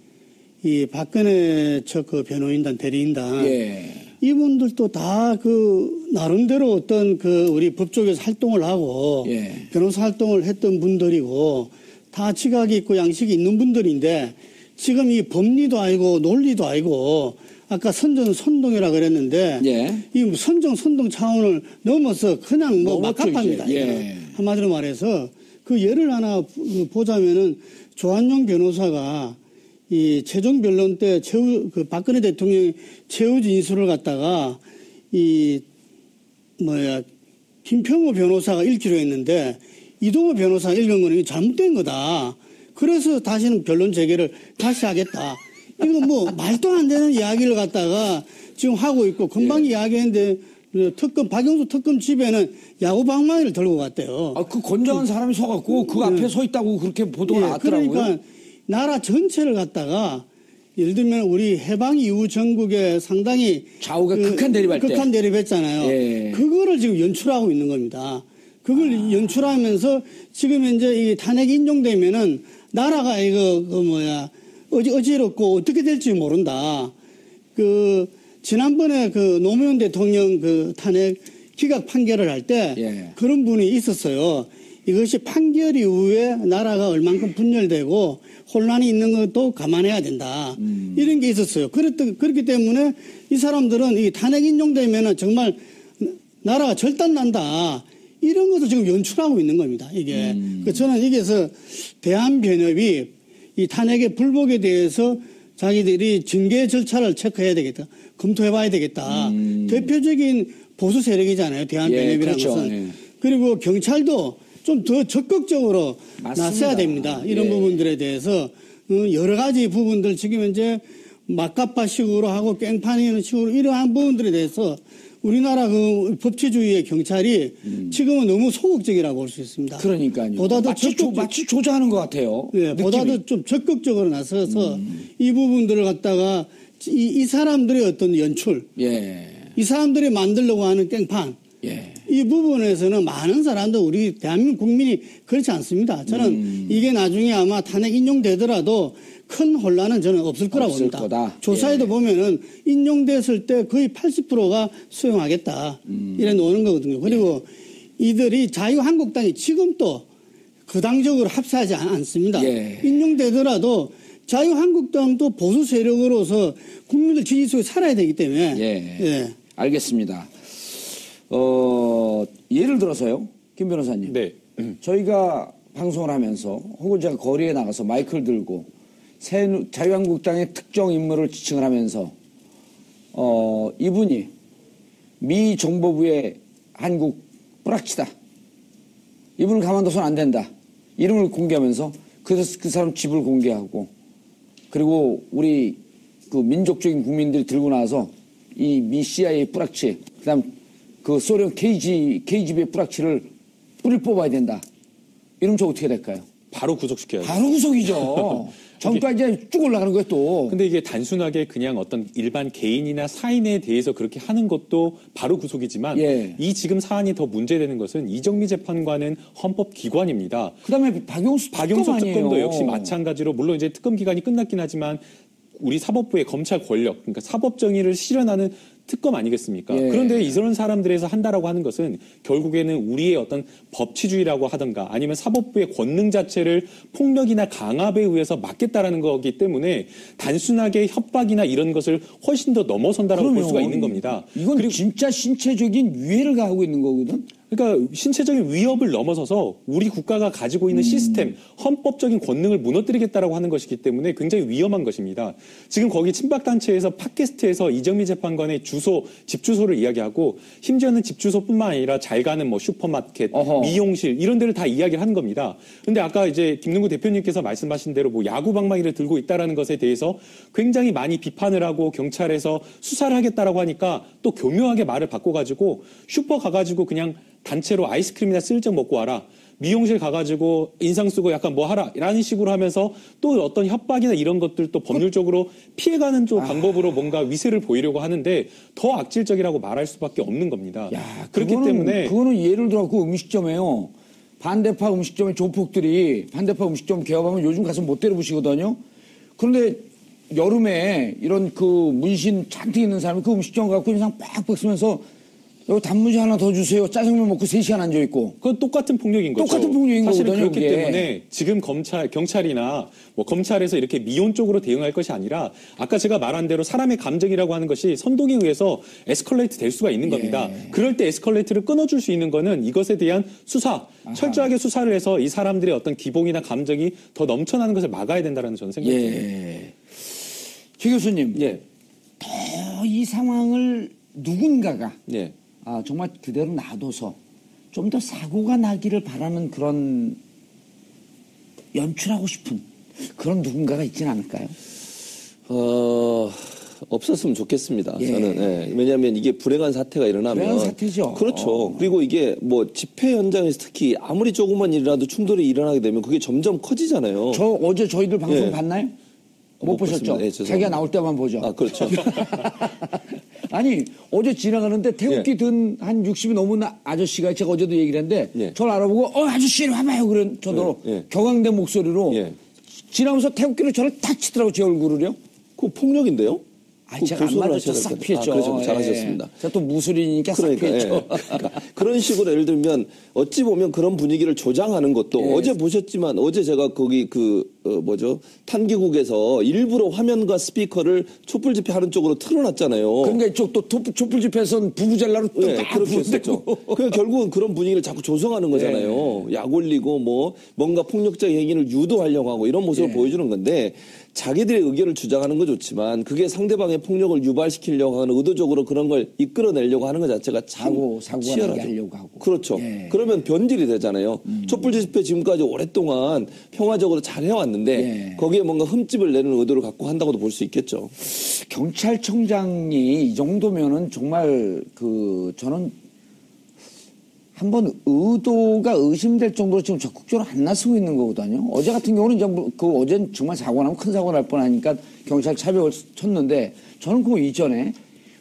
이 박근혜 측 그 변호인단, 대리인단, 예. 이분들도 다 그 나름대로 어떤 그 우리 법조계에서 활동을 하고 예. 변호사 활동을 했던 분들이고 다 지각이 있고 양식이 있는 분들인데 지금 이 법리도 아니고 논리도 아니고 아까 선동이라 그랬는데 예. 이 선동 차원을 넘어서 그냥 뭐 넘었죠, 막합니다. 이제. 예. 한마디로 말해서 그 예를 하나 보자면은 조한용 변호사가 이 최종 변론 때 그 박근혜 대통령이 최후 진술을 갖다가 김평호 변호사가 읽기로 했는데 이동호 변호사가 읽은 거는 잘못된 거다. 그래서 다시는 변론 재개를 다시 하겠다. 이거 뭐 말도 안 되는 이야기를 갖다가 지금 하고 있고 금방 이야기했는데 박영수 특검 집에는 야구 방망이를 들고 갔대요. 그 건장한 사람이 서갖고 그 앞에 서 있다고 그렇게 보도가 나왔더라고요. 그러니까 나라 전체를 갖다가 예를 들면 우리 해방 이후 전국에 상당히 좌우가 극한 대립할 때. 극한 대립했잖아요. 예. 그거를 지금 연출하고 있는 겁니다. 그걸 연출하면서 지금 현재 이 탄핵 인용되면은 나라가 어지럽고 어떻게 될지 모른다. 지난번에 노무현 대통령 탄핵 기각 판결을 할 때 그런 분이 있었어요. 이것이 판결 이후에 나라가 얼만큼 분열되고 혼란이 있는 것도 감안해야 된다. 이런 게 있었어요. 그렇기 때문에 이 사람들은 이 탄핵 인용되면은 정말 나라가 절단난다. 이런 것을 지금 연출하고 있는 겁니다. 이게. 저는 여기에서 대한변협이 이 탄핵의 불복에 대해서 자기들이 징계 절차를 체크해야 되겠다. 검토해봐야 되겠다. 대표적인 보수 세력이잖아요. 대한변협이라는 그렇죠. 것은. 그리고 경찰도 좀 더 적극적으로 나서야 됩니다. 이런 부분들에 대해서 여러 가지 부분들 지금 이제 막가파식으로 하고 깽판이는 식으로 이러한 부분들에 대해서 우리나라 법치주의의 경찰이 지금은 너무 소극적이라고 볼 수 있습니다. 그러니까요. 보다 더 마치 조작하는 것 같아요. 네, 보다도 좀 적극적으로 나서서 이 부분들을 갖다가 이 사람들의 어떤 연출, 이 사람들이 만들려고 하는 깽판, 이 부분에서는 많은 사람들 우리 대한민국 국민이 그렇지 않습니다. 저는 이게 나중에 아마 탄핵 인용되더라도 큰 혼란은 저는 없을 거라고 봅니다. 조사에도 보면은 인용됐을 때 거의 80%가 수용하겠다. 이래 놓는 거거든요. 그리고 이들이 자유한국당이 지금 또 거당적으로 합세하지 않습니다. 인용되더라도 자유한국당도 보수 세력으로서 국민들 지지 속에 살아야 되기 때문에. 알겠습니다. 예를 들어서요, 김 변호사님. 네. 저희가 방송을 하면서 혹은 제가 거리에 나가서 마이크를 들고 자유한국당의 특정 인물을 지칭을 하면서 이분이 미 정보부의 한국 뿌락치다. 이분을 가만둬서는 안 된다. 이름을 공개하면서 그래서 그 사람 집을 공개하고 그리고 우리 민족적인 국민들이 들고 나와서 이 미 CIA 뿌락치 그다음 소련 KGB의 뿌락치를 뿌리를 뽑아야 된다. 이러면 저 어떻게 될까요? 바로 구속시켜야죠. 바로 구속이죠. 정가 이제 쭉 올라가는 거예요, 또. 근데 이게 단순하게 그냥 어떤 일반 개인이나 사인에 대해서 그렇게 하는 것도 바로 구속이지만 이 지금 사안이 더 문제되는 것은 이정미 재판관은 헌법기관입니다. 그다음에 박영수 특검도 역시 마찬가지로 물론 이제 특검 기간이 끝났긴 하지만 우리 사법부의 검찰 권력, 그러니까 사법 정의를 실현하는 특검 아니겠습니까? 예. 그런데 이런 사람들에서 한다라고 하는 것은 결국에는 우리의 어떤 법치주의라고 하던가 아니면 사법부의 권능 자체를 폭력이나 강압에 의해서 막겠다라는 거기 때문에 단순하게 협박이나 이런 것을 훨씬 더 넘어선다라고 볼 수가 있는 겁니다. 이건 진짜 신체적인 위해를 가하고 있는 거거든. 그러니까 신체적인 위협을 넘어서서 우리 국가가 가지고 있는 시스템, 헌법적인 권능을 무너뜨리겠다라고 하는 것이기 때문에 굉장히 위험한 것입니다. 지금 거기 친박단체에서 팟캐스트에서 이정미 재판관의 주소, 집 주소를 이야기하고 심지어는 집 주소뿐만 아니라 잘 가는 뭐 슈퍼마켓, 미용실 이런 데를 다 이야기를 하는 겁니다. 그런데 아까 이제 김능구 대표님께서 말씀하신 대로 뭐 야구 방망이를 들고 있다라는 것에 대해서 굉장히 많이 비판을 하고 경찰에서 수사를 하겠다라고 하니까 또 교묘하게 말을 바꿔가지고 슈퍼 가가지고 그냥 단체로 아이스크림이나 슬쩍 먹고 와라. 미용실 가가지고 인상 쓰고 약간 뭐 하라. 라는 식으로 하면서 또 어떤 협박이나 이런 것들도 법률적으로 피해가는 쪽 방법으로 뭔가 위세를 보이려고 하는데 더 악질적이라고 말할 수밖에 없는 겁니다. 그렇기 때문에. 그거는 예를 들어 그 음식점에요. 반대파 음식점의 조폭들이 반대파 음식점 개업하면 요즘 가서 못 때려부시거든요. 그런데 여름에 이런 그 문신 잔뜩 있는 사람이 그 음식점 갖고 인상 팍팍 쓰면서 여기 단무지 하나 더 주세요. 짜장면 먹고 3시간 앉아있고. 그건 똑같은 폭력인 거죠. 똑같은 폭력인 거거든요. 사실은 그렇기 그게. 때문에 지금 경찰이나 뭐 검찰에서 이렇게 미온 쪽으로 대응할 것이 아니라 아까 제가 말한 대로 사람의 감정이라고 하는 것이 선동에 의해서 에스컬레이트 될 수가 있는 겁니다. 그럴 때 에스컬레이트를 끊어줄 수 있는 거는 이것에 대한 수사, 철저하게 수사를 해서 이 사람들의 어떤 기복이나 감정이 더 넘쳐나는 것을 막아야 된다는 저는 생각이 듭니다. 최 교수님. 예. 더 이 상황을 누군가가 예. 정말 그대로 놔둬서 좀 더 사고가 나기를 바라는 그런 연출하고 싶은 그런 누군가가 있지는 않을까요? 없었으면 좋겠습니다. 예. 저는. 예. 왜냐하면 이게 불행한 사태가 일어나면 불행한 사태죠. 그렇죠. 그리고 이게 뭐 집회 현장에서 특히 아무리 조그만 일이라도 충돌이 일어나게 되면 그게 점점 커지잖아요. 어제 저희들 방송 예. 봤나요? 못 보셨죠? 봤습니다. 예, 죄송합니다. 자기가 나올 때만 보죠. 그렇죠. 아니 어제 지나가는데 태극기 든 한 60이 넘은 아저씨가 제가 어제도 얘기를 했는데 예. 저를 알아보고 아저씨 이리 와봐요 그런 저도 예. 격앙된 목소리로 예. 지나면서 태극기로 저를 탁 치더라고 제 얼굴을요. 그거 폭력인데요? 제가 안 맞았죠. 싹 피했죠. 그렇죠. 잘하셨습니다. 제가 또 무술이니까 싹 그러니까, 피했죠. 그러니까 그런 식으로 예를 들면 어찌 보면 그런 분위기를 조장하는 것도 어제 보셨지만 어제 제가 거기 탄기국에서 일부러 화면과 스피커를 촛불 집회하는 쪽으로 틀어놨잖아요. 그러니까 이쪽 또 촛불 집회에서는 부부젤라로 또 그렇게 했었죠. 그러니까 결국은 그런 분위기를 자꾸 조성하는 거잖아요. 약 올리고 뭔가 폭력적 행위를 유도하려고 하고 이런 모습을 보여주는 건데 자기들의 의견을 주장하는 건 좋지만 그게 상대방의 폭력을 유발시키려고 하는 의도적으로 그런 걸 이끌어내려고 하는 것 자체가 참 사고가 치열하죠. 나게 하려고 하고. 그렇죠. 그러면 변질이 되잖아요. 촛불 집회 지금까지 오랫동안 평화적으로 잘 해왔는데 거기에 뭔가 흠집을 내는 의도를 갖고 한다고도 볼 수 있겠죠. 경찰청장이 이 정도면은 정말 저는 한번 의도가 의심될 정도로 지금 적극적으로 안 나서고 있는 거거든요. 어제 같은 경우는 이제 어제는 정말 사고 나면 큰 사고 날 뻔하니까 경찰 차벽을 쳤는데 저는 그 이전에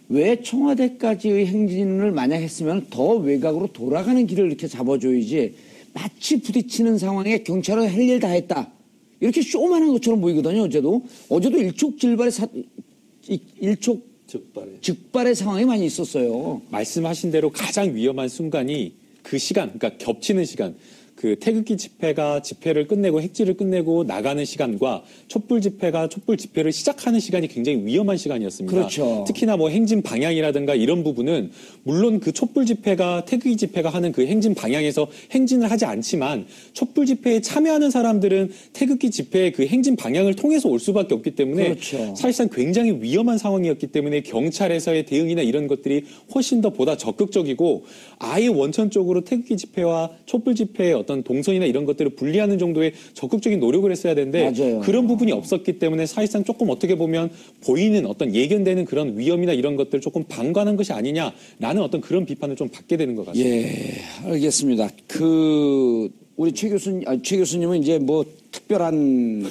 왜 청와대까지의 행진을 만약 했으면 더 외곽으로 돌아가는 길을 이렇게 잡아줘야지 마치 부딪히는 상황에 경찰은 할 일 다 했다. 이렇게 쇼만한 것처럼 보이거든요. 어제도 일촉즉발의 상황이 많이 있었어요. 말씀하신 대로 가장 위험한 순간이 그 시간, 그러니까 겹치는 시간, 그 태극기 집회가 집회를 끝내고 핵지를 끝내고 나가는 시간과 촛불 집회가 촛불 집회를 시작하는 시간이 굉장히 위험한 시간이었습니다. 그렇죠. 특히나 뭐 행진 방향이라든가 이런 부분은 물론 그 촛불 집회가 태극기 집회가 하는 그 행진 방향에서 행진을 하지 않지만 촛불 집회에 참여하는 사람들은 태극기 집회의 그 행진 방향을 통해서 올 수밖에 없기 때문에 그렇죠. 사실상 굉장히 위험한 상황이었기 때문에 경찰에서의 대응이나 이런 것들이 훨씬 더 보다 적극적이고 아예 원천적으로 태극기 집회와 촛불 집회의 어떤 동선이나 이런 것들을 분리하는 정도의 적극적인 노력을 했어야 되는데 맞아요. 그런 부분이 없었기 때문에 사실상 조금 어떻게 보면 보이는 어떤 예견되는 그런 위험이나 이런 것들을 조금 방관한 것이 아니냐라는 어떤 그런 비판을 좀 받게 되는 것 같습니다. 예, 알겠습니다. 우리 최 교수님은 이제 뭐 특별한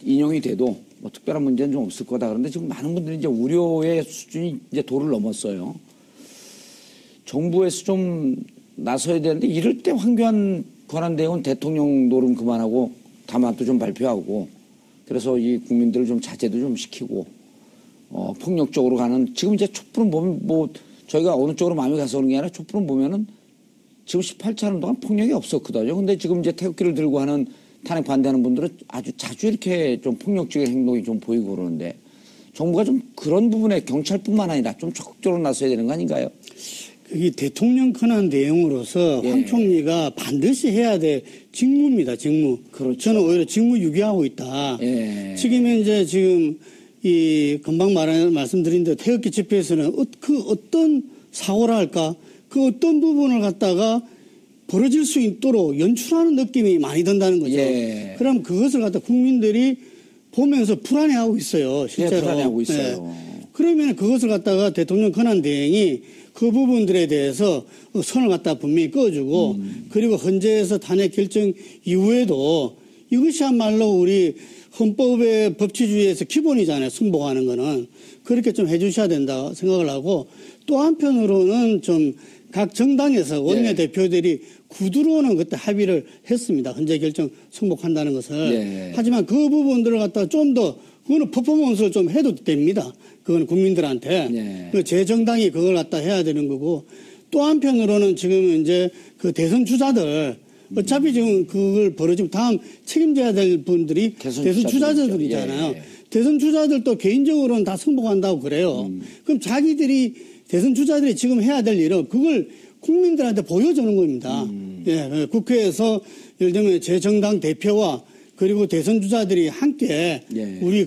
인용이 돼도 뭐 특별한 문제는 좀 없을 거다. 그런데 지금 많은 분들이 이제 우려의 수준이 이제 도를 넘었어요. 정부에서 좀 나서야 되는데 이럴 때 황교안 권한대행은 대통령 노름 그만하고 담화도 좀 발표하고 그래서 이 국민들을 좀 자제도 좀 시키고 폭력적으로 가는 지금 이제 촛불은 보면 뭐 저희가 어느 쪽으로 마음이 가서 그런 게 아니라 촛불은 보면은 지금 18차 하는 동안 폭력이 없었거든요. 근데 지금 이제 태극기를 들고 하는 탄핵 반대하는 분들은 아주 자주 이렇게 좀 폭력적인 행동이 좀 보이고 그러는데 정부가 좀 그런 부분에 경찰뿐만 아니라 좀 적극적으로 나서야 되는 거 아닌가요? 그게 대통령 권한 대행으로서 예. 황 총리가 반드시 해야 될 직무입니다. 직무. 그렇죠. 저는 오히려 직무 유기하고 있다. 예. 지금 현재 지금 이 금방 말씀드린 대로 태극기 집회에서는 그 어떤 사고라 할까 그 어떤 부분을 갖다가 벌어질 수 있도록 연출하는 느낌이 많이 든다는 거죠. 예. 그럼 그것을 갖다 국민들이 보면서 불안해하고 있어요. 실제로. 예, 불안해하고 있어요. 그러면 그것을 갖다가 대통령 권한 대행이 그 부분들에 대해서 선을 갖다 분명히 꺼주고 그리고 헌재에서 탄핵 결정 이후에도 이것이야말로 우리 헌법의 법치주의에서 기본이잖아요. 승복하는 거는. 그렇게 좀 해주셔야 된다 생각을 하고 또 한편으로는 좀 각 정당에서 원내대표들이 구두로는 그때 합의를 했습니다. 헌재 결정 승복한다는 것을. 예. 하지만 그 부분들을 갖다가 좀 더 그거는 퍼포먼스를 좀 해도 됩니다. 그건 국민들한테. 네. 그 제 정당이 그걸 갖다 해야 되는 거고 또 한편으로는 지금 이제 그 대선 주자들 어차피 지금 그걸 벌어지면 다음 책임져야 될 분들이 대선 대선 주자들이죠. 주자들이잖아요. 예. 대선 주자들도 개인적으로는 다 승복한다고 그래요. 그럼 자기들이 대선 주자들이 지금 해야 될 일은 그걸 국민들한테 보여주는 겁니다. 예, 국회에서 예를 들면 제 정당 대표와 그리고 대선 주자들이 함께 예. 우리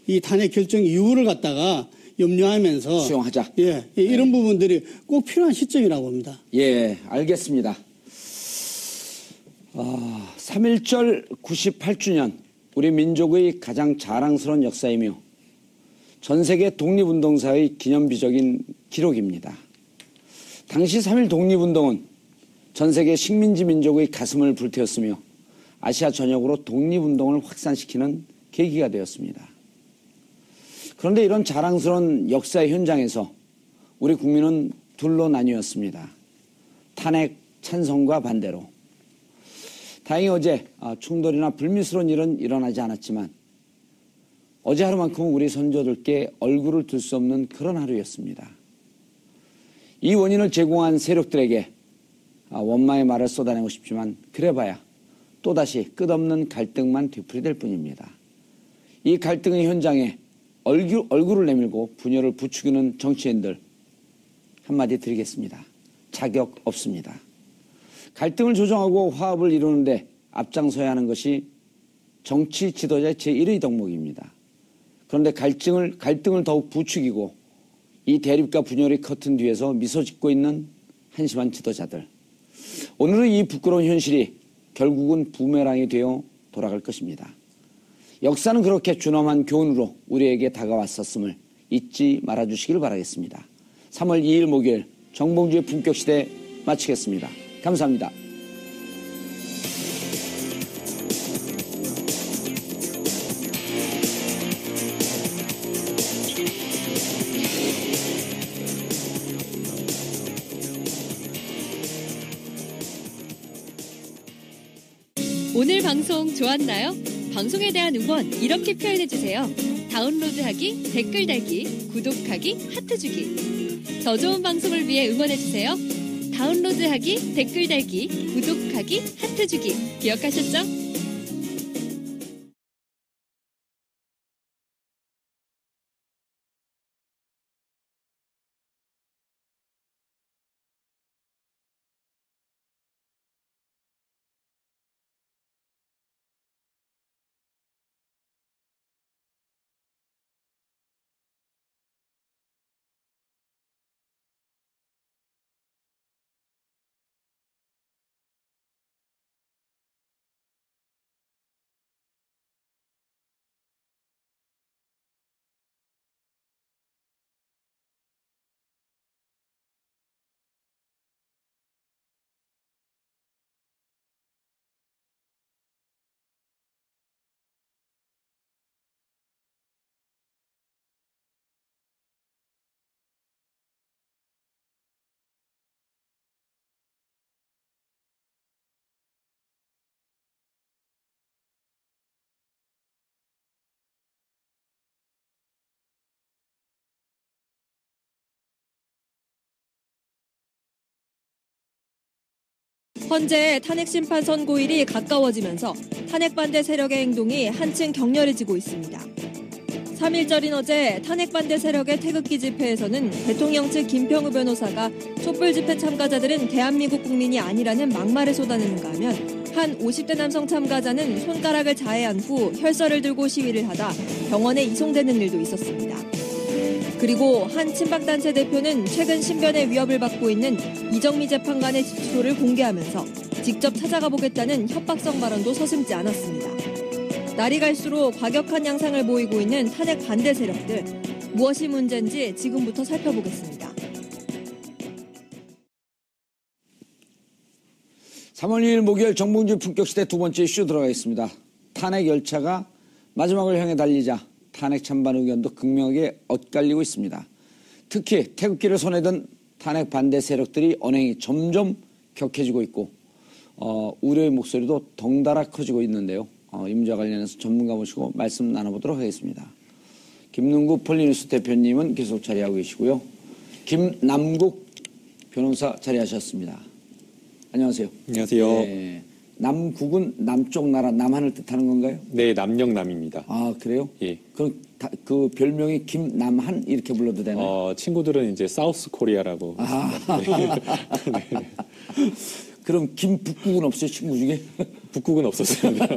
이 탄핵 결정 이유를 갖다가 염려하면서 수용하자. 예, 이런 부분들이 꼭 필요한 시점이라고 봅니다. 예, 알겠습니다. 3.1절 98주년 우리 민족의 가장 자랑스러운 역사이며 전 세계 독립운동사의 기념비적인 기록입니다. 당시 3.1 독립운동은 전 세계 식민지 민족의 가슴을 불태웠으며 아시아 전역으로 독립운동을 확산시키는 계기가 되었습니다. 그런데 이런 자랑스러운 역사의 현장에서 우리 국민은 둘로 나뉘었습니다. 탄핵 찬성과 반대로. 다행히 어제 충돌이나 불미스러운 일은 일어나지 않았지만 어제 하루만큼은 우리 선조들께 얼굴을 들 수 없는 그런 하루였습니다. 이 원인을 제공한 세력들에게 원망의 말을 쏟아내고 싶지만 그래봐야 또다시 끝없는 갈등만 되풀이될 뿐입니다. 이 갈등의 현장에 얼굴을 내밀고 분열을 부추기는 정치인들 한마디 드리겠습니다. 자격 없습니다. 갈등을 조정하고 화합을 이루는데 앞장서야 하는 것이 정치 지도자의 제1의 덕목입니다. 그런데 갈등을 더욱 부추기고 이 대립과 분열의 커튼 뒤에서 미소 짓고 있는 한심한 지도자들. 오늘은 이 부끄러운 현실이 결국은 부메랑이 되어 돌아갈 것입니다. 역사는 그렇게 준엄한 교훈으로 우리에게 다가왔었음을 잊지 말아주시길 바라겠습니다. 3월 2일 목요일 정봉주의 품격시대 마치겠습니다. 감사합니다. 오늘 방송 좋았나요? 방송에 대한 응원 이렇게 표현해주세요. 다운로드하기, 댓글 달기, 구독하기, 하트 주기. 더 좋은 방송을 위해 응원해주세요. 다운로드하기, 댓글 달기, 구독하기, 하트 주기. 기억하셨죠? 헌재 탄핵 심판 선고일이 가까워지면서 탄핵 반대 세력의 행동이 한층 격렬해지고 있습니다. 3일절인 어제 탄핵 반대 세력의 태극기 집회에서는 대통령 측 김평우 변호사가 촛불 집회 참가자들은 대한민국 국민이 아니라는 막말을 쏟아내는가 하면 한 50대 남성 참가자는 손가락을 자해한 후 혈서를 들고 시위를 하다 병원에 이송되는 일도 있었습니다. 그리고 한 친박단체 대표는 최근 신변의 위협을 받고 있는 이정미 재판관의 집소를 공개하면서 직접 찾아가 보겠다는 협박성 발언도 서슴지 않았습니다. 날이 갈수록 과격한 양상을 보이고 있는 탄핵 반대 세력들, 무엇이 문제인지 지금부터 살펴보겠습니다. 3월 2일 목요일 정봉주 품격시대 두 번째 이슈 들어가겠습니다. 탄핵 열차가 마지막을 향해 달리자 탄핵 찬반 의견도 극명하게 엇갈리고 있습니다. 특히 태극기를 손에 든 탄핵 반대 세력들이 언행이 점점 격해지고 있고 우려의 목소리도 덩달아 커지고 있는데요. 이 문제와 관련해서 전문가 모시고 말씀 나눠보도록 하겠습니다. 김능구 폴리뉴스 대표님은 계속 자리하고 계시고요. 김남국 변호사 자리하셨습니다. 안녕하세요. 안녕하세요. 네. 남국은 남쪽 나라 남한을 뜻하는 건가요? 네, 남영남입니다. 아, 그래요? 예. 그럼 그 별명이 김남한 이렇게 불러도 되나요? 친구들은 이제 사우스 코리아라고. 네. 그럼 김북국은 없어요, 친구 중에? 북국은 없었습니다.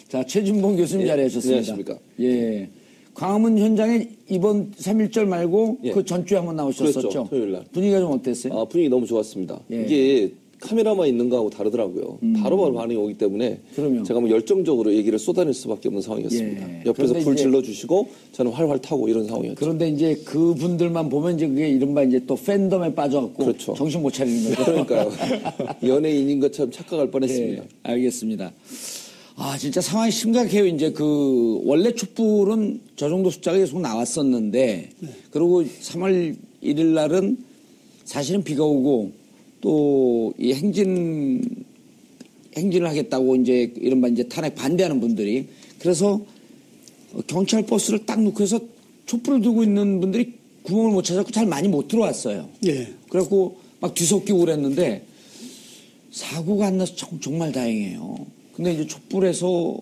자, 최진봉 교수님 자리하셨습니다. 안녕하십니까. 예. 광화문 현장에 이번 3.1절 말고 예. 그 전주에 한번 나오셨었죠? 그랬죠, 토요일 날. 분위기가 좀 어땠어요? 분위기 너무 좋았습니다. 예. 이게 카메라만 있는 거하고 다르더라고요. 바로바로 반응이 오기 때문에 그럼요. 제가 뭐 열정적으로 얘기를 쏟아낼 수밖에 없는 상황이었습니다. 예. 옆에서 그런데 불 이제 질러주시고 저는 활활 타고 이런 상황이었죠. 그런데 이제 그분들만 보면 이제 그게 이른바 이제 또 팬덤에 빠져갖고 그렇죠. 정신 못 차리는 거죠. 그러니까요. 연예인인 것처럼 착각할 뻔했습니다. 네, 알겠습니다. 진짜 상황이 심각해요. 이제 원래 촛불은 저 정도 숫자가 계속 나왔었는데, 그리고 3월 1일 날은 사실은 비가 오고, 또 이 행진을 하겠다고 이제 이른바 이제 탄핵 반대하는 분들이, 그래서 경찰 버스를 딱 놓고 해서 촛불을 들고 있는 분들이 구멍을 못 찾았고 잘 많이 못 들어왔어요. 예. 그래갖고 막 뒤섞이고 그랬는데, 사고가 안 나서 정말 다행이에요. 근데 이제 촛불에서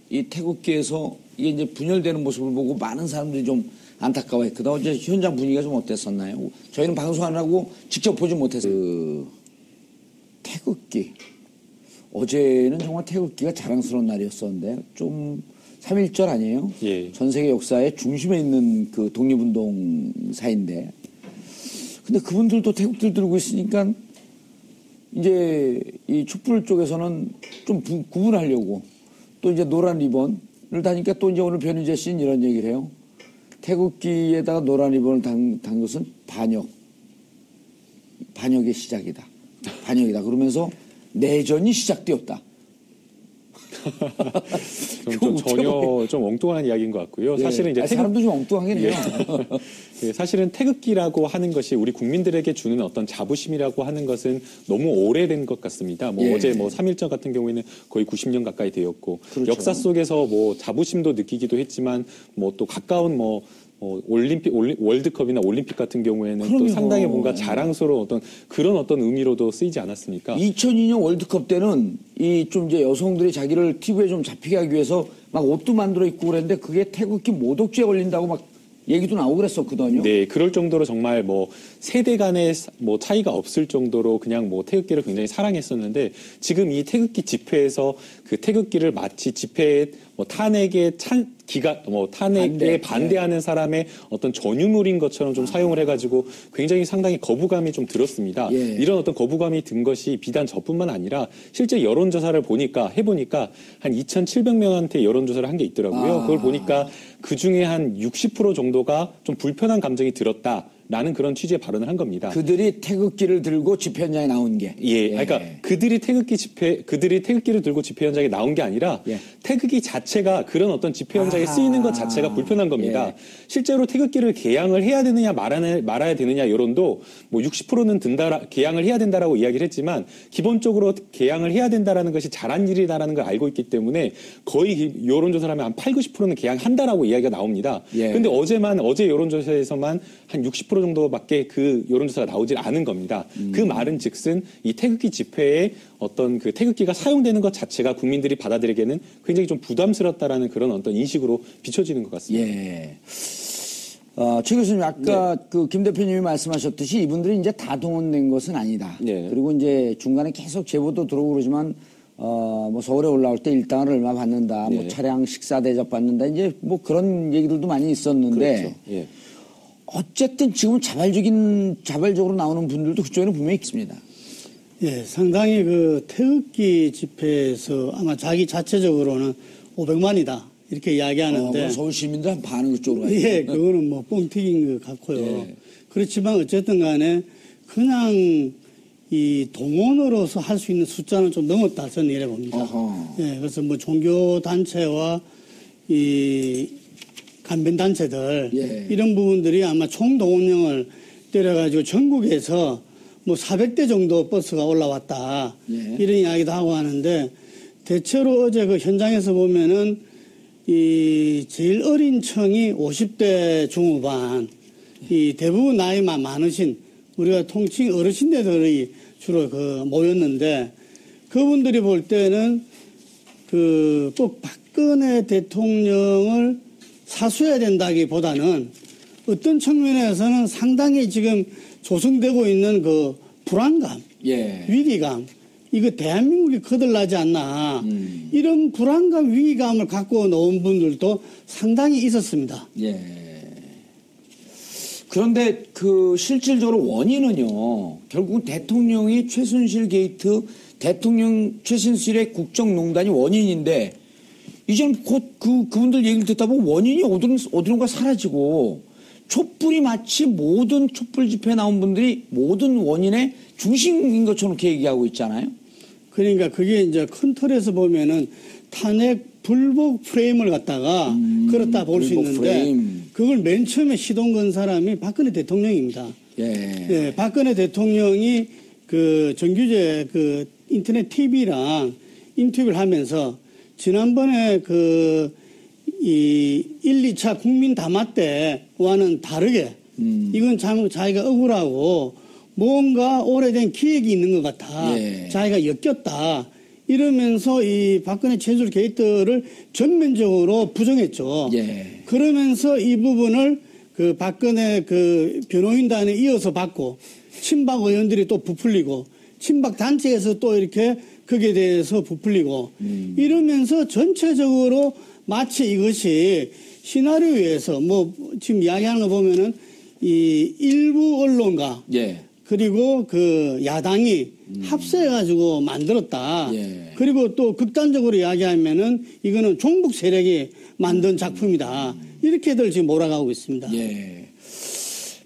이 태극기에서 이게 이제 분열되는 모습을 보고 많은 사람들이 좀 안타까워했거든요. 어제 현장 분위기가 좀 어땠었나요? 저희는 방송하느라고 직접 보지 못했어요. 태극기. 어제는 정말 태극기가 자랑스러운 날이었었는데 좀 3.1절 아니에요? 예. 전 세계 역사의 중심에 있는 그 독립운동사인데. 근데 그분들도 태극기를 들고 있으니까 이제 이 촛불 쪽에서는 좀 구분하려고 또 이제 노란 리본을 다니까 또 이제 오늘 변희재 씨는 이런 얘기를 해요. 태극기에다가 노란 리본을 단 것은 반역의 시작이다. 반역이다. 그러면서 내전이 시작되었다. 전혀 좀 엉뚱한 이야기인 것 같고요. 예. 사실은 이제 사람도 좀 엉뚱하겠네요. 예, 사실은 태극기라고 하는 것이 우리 국민들에게 주는 어떤 자부심이라고 하는 것은 너무 오래된 것 같습니다. 예. 어제 3.1절 같은 경우에는 거의 90년 가까이 되었고 그렇죠. 역사 속에서 자부심도 느끼기도 했지만 또 가까운 월드컵이나 올림픽 같은 경우에는 그럼요. 또 상당히 뭔가 자랑스러운 그런 의미로도 쓰이지 않았습니까? 2002년 월드컵 때는 좀 이제 여성들이 자기를 TV에 좀 잡히게 하기 위해서 막 옷도 만들어 입고 그랬는데 그게 태극기 모독죄에 걸린다고 막 얘기도 나오고 그랬었거든요. 네, 그럴 정도로 정말 세대 간의 차이가 없을 정도로 그냥 태극기를 굉장히 사랑했었는데 지금 이 태극기 집회에서 그 태극기를 마치 집회에 탄핵에 탄핵에 반대하는 사람의 어떤 전유물인 것처럼 좀 사용을 해가지고 굉장히 상당히 거부감이 좀 들었습니다. 예. 이런 어떤 거부감이 든 것이 비단 저뿐만 아니라 실제 여론조사를 해보니까 한 2,700명한테 여론조사를 한 게 있더라고요. 그걸 보니까 그 중에 한 60% 정도가 좀 불편한 감정이 들었다라는 그런 취지의 발언을 한 겁니다. 그들이 태극기를 들고 집회 현장에 나온 게. 예, 그러니까 그들이 태극기를 들고 집회 현장에 나온 게 아니라 예. 태극기 자체가 그런 어떤 집회 현장에 쓰이는 것 자체가 불편한 겁니다. 예. 실제로 태극기를 개양을 해야 되느냐 말아야 되느냐 여론도 60%는 개양을 해야 된다라고 이야기를 했지만 기본적으로 개양을 해야 된다라는 것이 잘한 일이다라는 걸 알고 있기 때문에 거의 여론조사를 하면 한 80, 90%는 개양한다라고 이야기가 나옵니다. 예. 그런데 어제 여론조사에서만 한 60% 정도밖에 그 여론조사가 나오질 않은 겁니다. 그 말은 즉슨 이 태극기 집회에 어떤 그 태극기가 사용되는 것 자체가 국민들이 받아들이기에는 굉장히 좀 부담스럽다라는 그런 어떤 인식으로 비춰지는 것 같습니다. 예. 최 교수님, 아까 그 김 대표님이 말씀하셨듯이 이분들이 이제 다 동원된 것은 아니다. 네. 그리고 이제 중간에 계속 제보도 들어오고 그러지만, 뭐 서울에 올라올 때 일당을 얼마 받는다, 뭐 네. 차량 식사 대접 받는다, 이제 뭐 그런 얘기들도 많이 있었는데, 그렇죠. 예. 어쨌든 지금 자발적으로 나오는 분들도 그쪽에는 분명히 있습니다. 예, 상당히 그 태극기 집회에서 아마 자기 자체적으로는 500만이다. 이렇게 이야기하는데. 뭐 서울 시민들 한 반은 그쪽으로 가요. 예, 그거는 뭐 뻥튀기인 것 같고요. 예. 그렇지만 어쨌든 간에 그냥 이 동원으로서 할 수 있는 숫자는 좀 넘었다. 저는 이래 봅니다. 어허. 예, 그래서 뭐 종교단체와 이 간변단체들 예. 이런 부분들이 아마 총동원령을 때려가지고 전국에서 뭐 400대 정도 버스가 올라왔다. 예. 이런 이야기도 하고 하는데 대체로 어제 그 현장에서 보면은 이 제일 어린 층이 50대 중후반, 이 대부분 나이만 많으신 우리가 통칭 어르신들이 주로 그 모였는데 그분들이 볼 때는 그 꼭 박근혜 대통령을 사수해야 된다기보다는 어떤 측면에서는 상당히 지금 조성되고 있는 그 불안감, 예. 위기감, 이거 대한민국이 거들나지 않나 이런 불안감, 위기감을 갖고 나온 분들도 상당히 있었습니다. 예. 그런데 그 실질적으로 원인은요, 결국은 대통령이 최순실 게이트, 대통령 최순실의 국정농단이 원인인데, 이제는 곧 그분들 얘기를 듣다 보면 원인이 어디론가 사라지고, 촛불이 마치 모든 촛불 집회에 나온 분들이 모든 원인의 중심인 것처럼 이렇게 얘기하고 있잖아요. 그러니까 그게 이제 큰 틀에서 보면은 탄핵 불복 프레임을 갖다가 그렇다 볼 수 불복 있는데 프레임. 그걸 맨 처음에 시동 건 사람이 박근혜 대통령입니다. 예. 예, 박근혜 대통령이 그 정규제 그 인터넷 TV랑 인터뷰를 하면서 지난번에 그 이 1, 2차 국민 담화 때와는 다르게 이건 참 자기가 억울하고 뭔가 오래된 기획이 있는 것 같아. 예. 자기가 엮였다. 이러면서 이 박근혜 최순실 게이트를 전면적으로 부정했죠. 예. 그러면서 이 부분을 그 박근혜 그 변호인단에 이어서 받고 친박 의원들이 또 부풀리고 친박 단체에서 또 이렇게 거기에 대해서 부풀리고 이러면서 전체적으로 마치 이것이 시나리오에서 뭐 지금 이야기하는 거 보면은 이 일부 언론가 예. 그리고 그 야당이 합세해가지고 만들었다. 예. 그리고 또 극단적으로 이야기하면은 이거는 종북 세력이 만든 작품이다. 이렇게들 지금 몰아가고 있습니다. 예.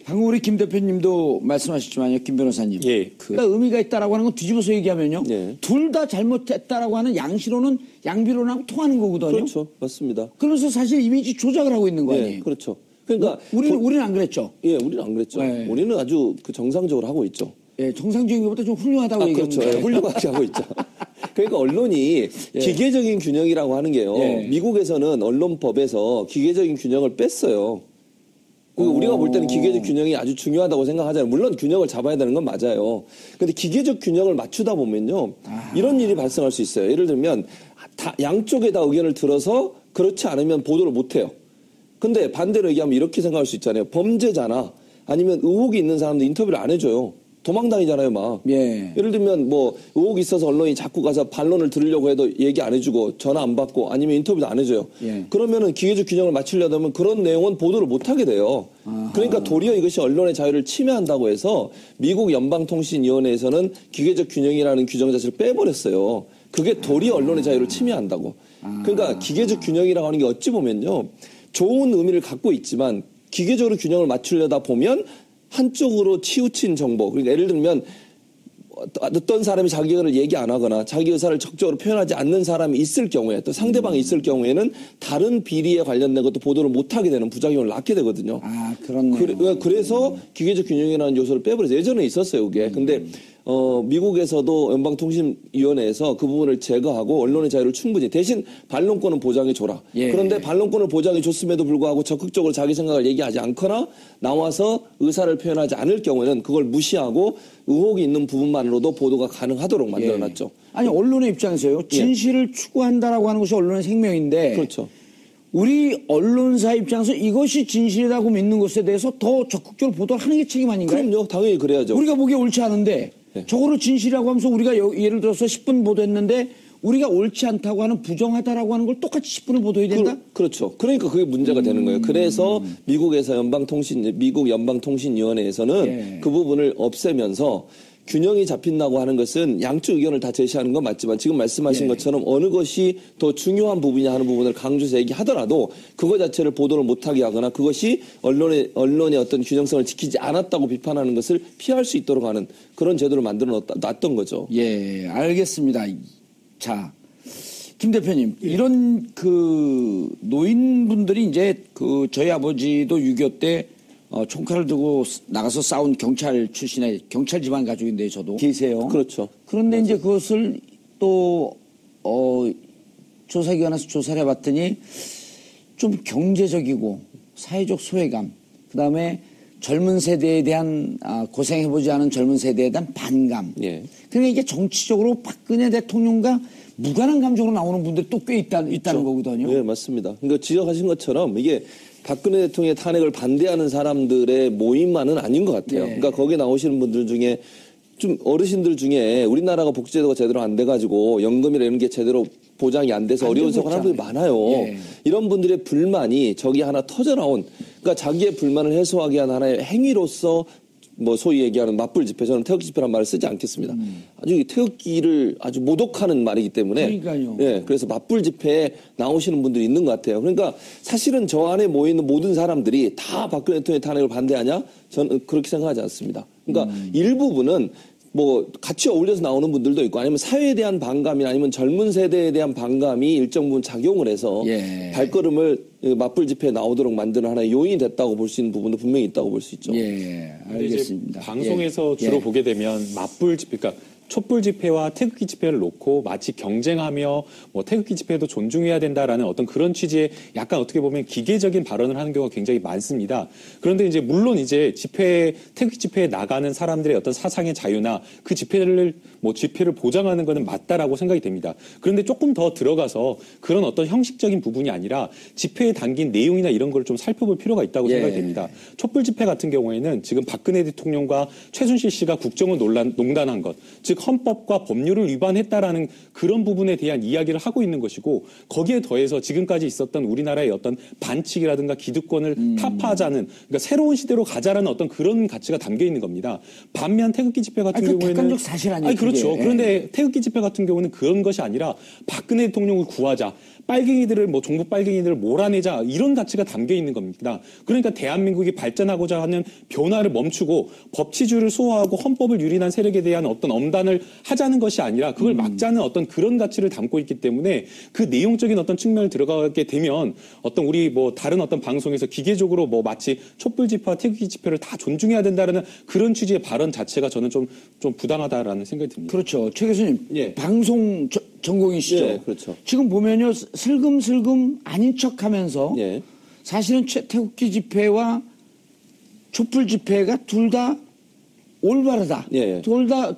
방금 우리 김 대표님도 말씀하셨지만요, 김 변호사님. 예. 그가 의미가 있다라고 하는 건 뒤집어서 얘기하면요. 예. 둘 다 잘못했다라고 하는 양시로는 양비론하고 통하는 거거든요. 그렇죠. 맞습니다. 그러면서 사실 이미지 조작을 하고 있는 거 예, 아니에요. 그렇죠. 그러니까 우리는 안 그랬죠. 예, 우리는 안 그랬죠. 네. 우리는 아주 그 정상적으로 하고 있죠. 예, 정상적인 것보다 좀 훌륭하다고 얘기합니다. 그렇죠. 예, 훌륭하게 하고 있죠. 그러니까 언론이 기계적인 균형이라고 하는 게요. 예. 미국에서는 언론법에서 기계적인 균형을 뺐어요. 우리가 볼 때는 기계적 균형이 아주 중요하다고 생각하잖아요. 물론 균형을 잡아야 되는 건 맞아요. 근데 기계적 균형을 맞추다 보면요. 이런 일이 발생할 수 있어요. 예를 들면 양쪽에 다 의견을 들어서 그렇지 않으면 보도를 못 해요. 근데 반대로 얘기하면 이렇게 생각할 수 있잖아요. 범죄자나 아니면 의혹이 있는 사람도 인터뷰를 안 해줘요. 도망다니잖아요, 막. 예. 예를 들면 뭐 의혹이 있어서 언론이 자꾸 가서 반론을 들으려고 해도 얘기 안 해주고 전화 안 받고 아니면 인터뷰도 안 해줘요. 예. 그러면은 기계적 균형을 맞추려다 보면 그런 내용은 보도를 못 하게 돼요. 그러니까 도리어 이것이 언론의 자유를 침해한다고 해서 미국 연방통신위원회에서는 기계적 균형이라는 규정 자체를 빼버렸어요. 그게 도리어 언론의 자유를 침해한다고. 그러니까 기계적 균형이라고 하는 게 어찌 보면요. 좋은 의미를 갖고 있지만 기계적으로 균형을 맞추려다 보면 한쪽으로 치우친 정보. 그러니까 예를 들면 어떤 사람이 자기 의사를 얘기 안 하거나 자기 의사를 적극적으로 표현하지 않는 사람이 있을 경우에 또 상대방이 있을 경우에는 다른 비리에 관련된 것도 보도를 못하게 되는 부작용을 낳게 되거든요. 아, 그렇네요. 그래서 기계적 균형이라는 요소를 빼버려서 예전에 있었어요, 그게. 근데 미국에서도 연방통신위원회에서 그 부분을 제거하고 언론의 자유를 충분히 대신 반론권은 보장해 줘라. 예. 그런데 반론권을 보장해 줬음에도 불구하고 적극적으로 자기 생각을 얘기하지 않거나 나와서 의사를 표현하지 않을 경우에는 그걸 무시하고 의혹이 있는 부분만으로도 보도가 가능하도록 만들어놨죠. 아니 언론의 입장에서요. 진실을 추구한다라고 하는 것이 언론의 생명인데 그렇죠. 우리 언론사 입장에서 이것이 진실이라고 믿는 것에 대해서 더 적극적으로 보도를 하는 게 책임 아닌가요? 그럼요. 당연히 그래야죠. 우리가 보기에 옳지 않은데 저거를 진실이라고 하면서 우리가 예를 들어서 10분 보도했는데 우리가 옳지 않다고 하는 부정하다라고 하는 걸 똑같이 10분을 보도해야 된다? 그렇죠. 그러니까 그게 문제가 되는 거예요. 그래서 미국 연방통신위원회에서는 그 부분을 없애면서 균형이 잡힌다고 하는 것은 양쪽 의견을 다 제시하는 건 맞지만 지금 말씀하신 것처럼 어느 것이 더 중요한 부분이냐 하는 부분을 강조해서 얘기하더라도 그거 자체를 보도를 못하게 하거나 그것이 언론의 어떤 균형성을 지키지 않았다고 비판하는 것을 피할 수 있도록 하는 그런 제도를 만들어 놨던 거죠. 예, 알겠습니다. 자, 김 대표님, 이런 그 노인분들이 이제 그 저희 아버지도 6.25 때 총칼을 들고 나가서 싸운 경찰 출신의 경찰 집안 가족인데 저도 계세요. 그렇죠. 그런데 이제 그것을 또 조사기관에서 조사를 해봤더니 좀 경제적이고 사회적 소외감, 그다음에 젊은 세대에 대한 고생해보지 않은 젊은 세대에 대한 반감. 예. 그러니까 이게 정치적으로 박근혜 대통령과 무관한 감정으로 나오는 분들이 또 꽤 있다는 거거든요. 네, 맞습니다. 그러니까 지적하신 것처럼 이게 박근혜 대통령의 탄핵을 반대하는 사람들의 모임만은 아닌 것 같아요. 그러니까 거기에 나오시는 분들 중에 좀 어르신들 중에 우리나라가 복지제도가 제대로 안 돼가지고 연금이나 이런 게 제대로 보장이 안 돼서 어려운 생활하는 분들이 많아요. 이런 분들의 불만이 저기 하나 터져나온 그러니까 자기의 불만을 해소하기 위한 하나의 행위로서 뭐 소위 얘기하는 맞불 집회, 저는 태극기 집회란 말을 쓰지 않겠습니다. 아주 태극기를 아주 모독하는 말이기 때문에. 그러니까요. 예, 그래서 맞불 집회에 나오시는 분들이 있는 것 같아요. 그러니까 사실은 저 안에 모이는 모든 사람들이 다 박근혜 대통령의 탄핵을 반대하냐? 저는 그렇게 생각하지 않습니다. 그러니까 일부분은 뭐 같이 어울려서 나오는 분들도 있고 아니면 사회에 대한 반감이나 아니면 젊은 세대에 대한 반감이 일정 부분 작용을 해서 발걸음을 맞불 집회에 나오도록 만드는 하나의 요인이 됐다고 볼 수 있는 부분도 분명히 있다고 볼 수 있죠. 예, 알겠습니다. 방송에서 주로 보게 되면 맞불 집회, 그러니까 촛불 집회와 태극기 집회를 놓고 마치 경쟁하며 뭐 태극기 집회도 존중해야 된다라는 어떤 그런 취지의 약간 어떻게 보면 기계적인 발언을 하는 경우가 굉장히 많습니다. 그런데 이제 물론 이제 태극기 집회에 나가는 사람들의 어떤 사상의 자유나 그 집회를 보장하는 것은 맞다라고 생각이 됩니다. 그런데 조금 더 들어가서 그런 어떤 형식적인 부분이 아니라 집회에 담긴 내용이나 이런 걸 좀 살펴볼 필요가 있다고 생각이 됩니다. 촛불 집회 같은 경우에는 지금 박근혜 대통령과 최순실 씨가 국정을 농단한 것, 즉 헌법과 법률을 위반했다라는 그런 부분에 대한 이야기를 하고 있는 것이고 거기에 더해서 지금까지 있었던 우리나라의 어떤 반칙이라든가 기득권을 타파하자는 그러니까 새로운 시대로 가자라는 어떤 그런 가치가 담겨 있는 겁니다. 반면 태극기 집회 같은 경우에는 객관적 사실 아니에요. 그렇죠. 그런데 태극기 집회 같은 경우는 그런 것이 아니라 박근혜 대통령을 구하자. 빨갱이들을 종북 빨갱이들을 몰아내자 이런 가치가 담겨 있는 겁니다. 그러니까 대한민국이 발전하고자 하는 변화를 멈추고 법치주의를 수호하고 헌법을 유린한 세력에 대한 어떤 엄단을 하자는 것이 아니라 그걸 막자는 어떤 그런 가치를 담고 있기 때문에 그 내용적인 어떤 측면을 들어가게 되면 어떤 우리 다른 어떤 방송에서 기계적으로 마치 촛불 집회와 태극기 집회를 다 존중해야 된다는 그런 취지의 발언 자체가 저는 좀 부당하다라는 생각이 듭니다. 그렇죠. 최 교수님, 방송 전공이시죠? 예, 그렇죠. 지금 보면요, 슬금슬금 아닌 척하면서 사실은 태극기 집회와 촛불 집회가 둘 다 올바르다. 둘 다